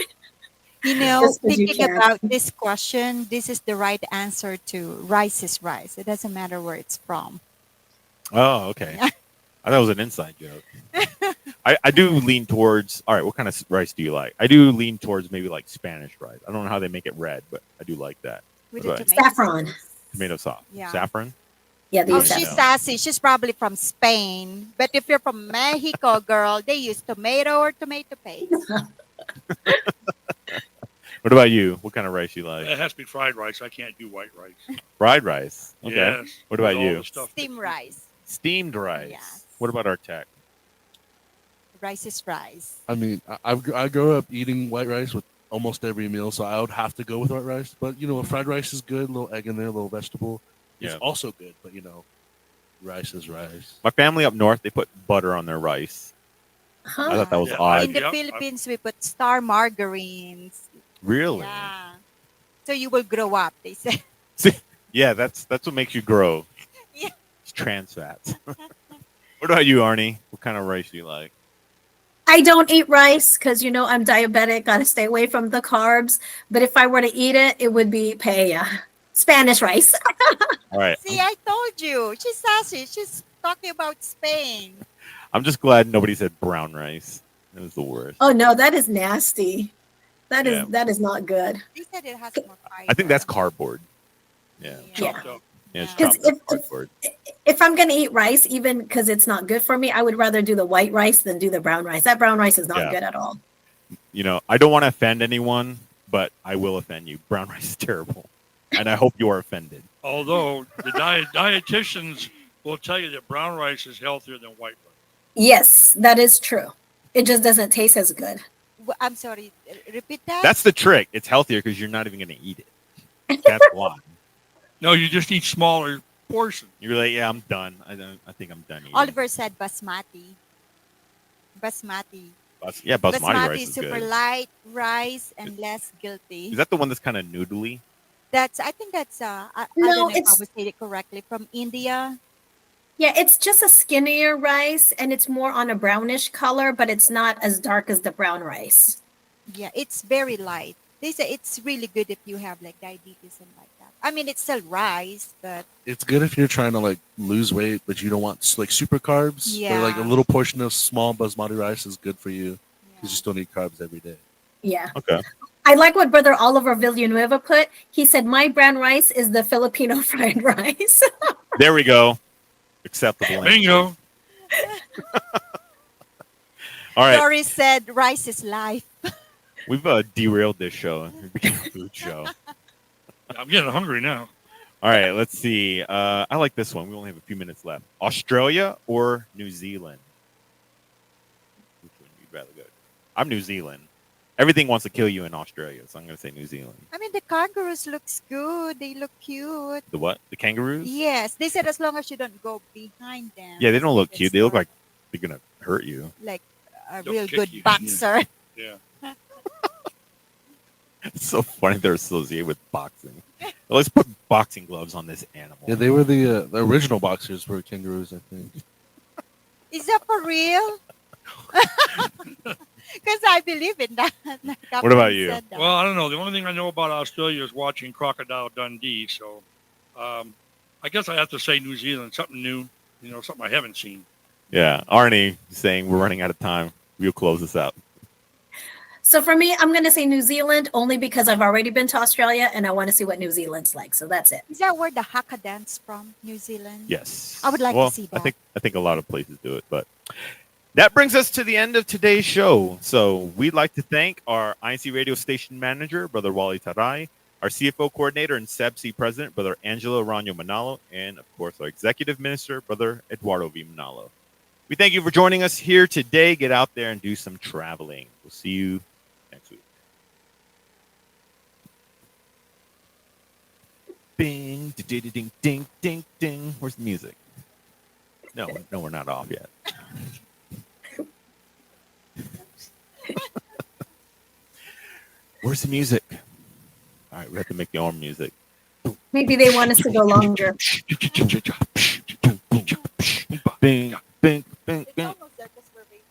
Just 'cause you Thinking can. about this question, this is the right answer to rice is rice. It doesn't matter where it's from. Oh, okay. I thought it was an inside joke. I do lean towards. All right, what kind of rice do you like? I do lean towards maybe like Spanish rice. I don't know how they make it red, but I do like that. With What the about you? tomato Saffron. sauce. Tomato sauce, Yeah. saffron. Yeah, they Oh, use Yeah, she's no. saffron. sassy. She's probably from Spain. But if you're from Mexico, girl, they use tomato or tomato paste. What about you? What kind of rice you like? It has to be fried rice. I can't do white rice. Fried rice. Okay. Yes. What about with all you? the stuff Steam that- rice. Steamed rice. Yes. What about our tech? Rice is rice. I mean, I grew up eating white rice with almost every meal, so I would have to go with white rice. But fried rice is good. A little egg in there, a little vegetable. It's Yeah. also good. But rice is rice. My family up north, they put butter on their rice. I Huh. thought that was Yeah. odd. In the Yep. Philippines, we put star margarines. Really? Yeah. So you will grow up, they say. Yeah, that's what makes you grow. Yeah. It's trans fats. What about you, Arnie? What kind of rice do you like? I don't eat rice because I'm diabetic. Gotta stay away from the carbs. But if I were to eat it, it would be paella, Spanish rice. All right. See, I told you. She's sassy. She's talking about Spain. I'm just glad nobody said brown rice. It was the worst. Oh no, that is nasty. That is Yeah. that is not good. They said it has more fiber. I think that's cardboard. Yeah. Yeah. Chopped up. Yeah, it's Because chopped up cardboard. If I'm gonna eat rice, even because it's not good for me, I would rather do the white rice than do the brown rice. That brown rice is not Yeah. good at all. I don't want to offend anyone, but I will offend you. Brown rice is terrible. And I hope you are offended. Although the dietitians will tell you that brown rice is healthier than white rice. Yes, that is true. It just doesn't taste as good. I'm sorry. Repeat that. That's the trick. It's healthier because you're not even going to eat it. That's why. No, you just eat smaller portions. You're like, yeah, I'm done. I think I'm done eating. Oliver said basmati. Basmati. Yeah, basmati rice is is super good. light rice and less guilty. Is that the one that's kind of noodly? I think that's I No, don't know if I it's- would say it correctly, from India. Yeah, it's just a skinnier rice and it's more on a brownish color, but it's not as dark as the brown rice. Yeah, it's very light. They say it's really good if you have like diabetes and like that. I mean, it's still rice, but It's good if you're trying to lose weight, but you don't want like super carbs. But a Yeah. little portion of small basmati rice is good for you yeah. because you still need carbs every day. Yeah. Okay. I like what Brother Oliver Villanueva put. He said, "My brown rice is the Filipino fried rice." There we go. Acceptable. answer. Bingo. All right. Doris said rice is life. We've derailed this show. It became a food show. I'm getting hungry now. All right. Let's see. I like this one. We only have a few minutes left. Australia or New Zealand? Which one would you rather go to? I'm New Zealand. Everything wants to kill you in Australia, so I'm going to say New Zealand. I mean, the kangaroos looks good. They look cute. The what? The kangaroos? Yes, they said as long as you don't go behind them. Yeah, they don't look it's cute. They look not like they're going to hurt you. like a They'll real kick good you. boxer. Yeah. It's so funny they're associated with boxing. Let's put boxing gloves on this animal. Yeah, they were the original boxers were kangaroos, I think. Is that for real? Because I believe in that. What about you? Said that. Well, I don't know. The only thing I know about Australia is watching Crocodile Dundee. So I guess I have to say New Zealand, something new, something I haven't seen. Yeah. Arnie saying we're running out of time. We'll close this out. So for me, I'm going to say New Zealand only because I've already been to Australia and I want to see what New Zealand's like. So that's it. Is that where the haka dance from? New Zealand? Yes. I would like to see I that. think a lot of places do it, but that brings us to the end of today's show. So we'd like to thank our INC radio station manager, Brother Wally Taray, our CFO coordinator and CEBSI president, Brother Angelo Arano Manalo, and of course our executive minister, Brother Eduardo V. Manalo. We thank you for joining us here today. Get out there and do some traveling. We'll see you next week. Bing, ding, ding, ding, ding, ding. Where's the music? No, we're not off yet. Where's the music? All right, we have to make the own music. Maybe they want us to go longer. Bing, bing, bing, It's bing. almost there 'cause we're waiting.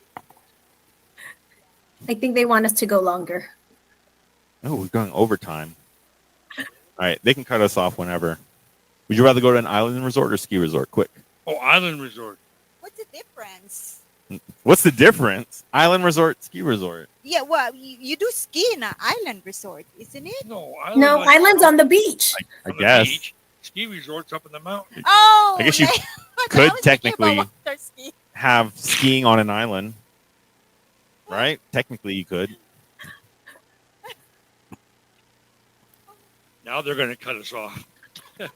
I think they want us to go longer. Oh, we're going overtime. All right, they can cut us off whenever. Would you rather go to an island resort or ski resort? Quick. Oh, island resort. What's the difference? What's the difference? Island resort, ski resort. Yeah, well, you do ski in an island resort, isn't it? No, islands on the beach. I on the guess. beach. Ski resorts up in the mountains. Oh, I guess you I could was thinking about technically water ski. have skiing on an island, right? Technically, you could. Now they're going to cut us off. Oh,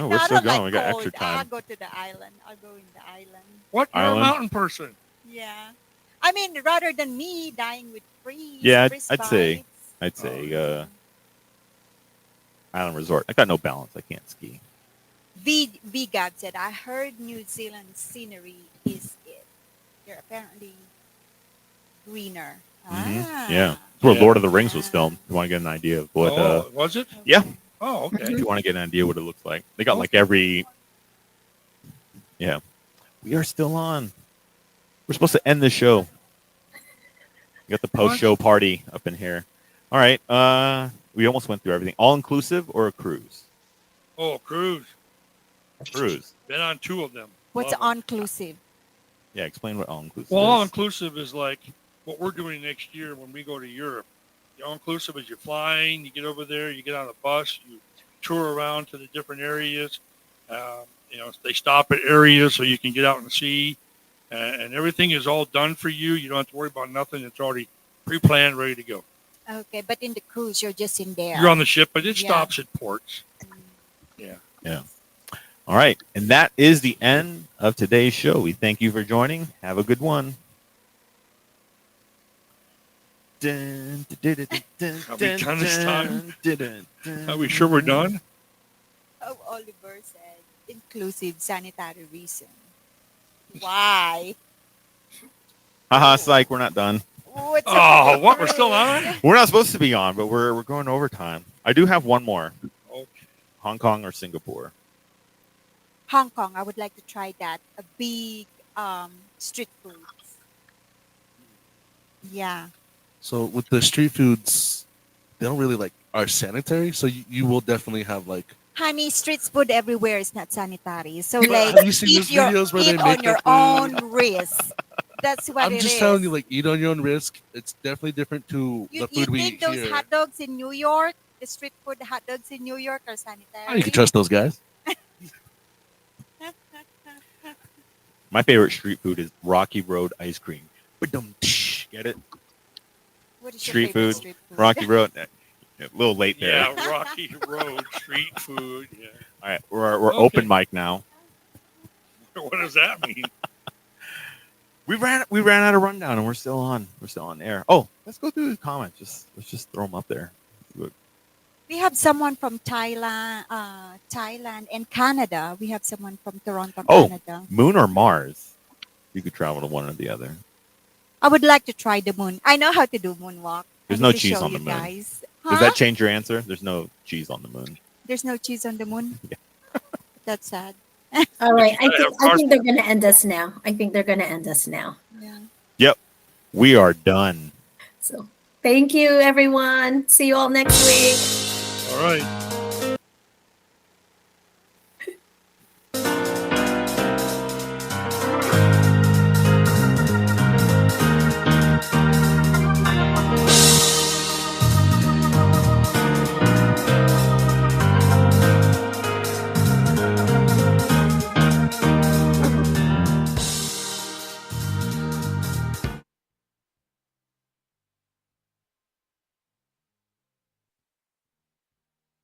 we're No, I still don't going. like We got cold. extra time. I'll go to the island. I'll go in the island. What? You're Island? a mountain person. Yeah. I mean, rather than me dying with freeze. Yeah, freeze I'd say. bites. I'd say island resort. I got no balance. I can't ski. V God said, I heard New Zealand scenery is it. They're apparently greener. Mm-hmm. Yeah. That's where Yeah. Lord of the Rings was filmed. You want to get an idea of what Was it? yeah. Oh, okay. If you want to get an idea what it looks like. They got like every yeah. We are still on. We're supposed to end the show. We got the post-show party up in here. All right. We almost went through everything. All inclusive or a cruise? Oh, cruise. Cruise. Been on 2 of them. What's Love it. all-inclusive? Yeah, explain what all inclusive Well, is. all inclusive is like what we're doing next year when we go to Europe. The all inclusive is you're flying, you get over there, you get on a bus, you tour around to the different areas. They stop at areas so you can get out and see, and everything is all done for you. You don't have to worry about nothing. It's already pre-planned, ready to go. Okay, but in the cruise, you're just in there. You're on the ship, but it Yeah. stops at ports. Yeah. All right. And that is the end of today's show. We thank you for joining. Have a good one. Are we done this time? Are we sure we're done? Oh, Oliver said, inclusive sanitary reason. Why? Haha, psych, we're not done. What's Oh, what? We're still on? We're not supposed to be on, but we're going overtime. I do have one more. Okay. Hong Kong or Singapore? Hong Kong, I would like to try that. A big street foods. Yeah. So with the street foods, they don't really are sanitary. So you will definitely have Honey, street food everywhere is not sanitary. So But have you seen those videos where they eat make on the your food? own risk. That's what I'm it just is. telling you, eat on your own risk. It's definitely different to You the food we think eat those here. hot dogs in New York, the street food hot dogs in New York are sanitary? You can trust those guys. My favorite street food is Rocky Road ice cream. Get it? What is your Street favorite food. street food? Rocky Road. A little late there. Yeah, Rocky Road, street food. Yeah. All right, we're Okay. open mic now. What does that mean? We ran out of rundown and we're still on. We're still on air. Oh, let's go through the comments. Let's just throw them up there. We have someone from Thailand and Canada. We have someone from Toronto, Oh. Canada. Moon or Mars? You could travel to one or the other. I would like to try the moon. I know how to do moonwalk. There's I no need to cheese show on the you moon. guys. Does that change your answer? There's no cheese on the moon. There's no cheese on the moon? Yeah. That's sad. All right. I Yeah, think they're going to end us now. I think they're going to end us now. Yeah. Yep. We are done. So thank you, everyone. See you all next week. All right.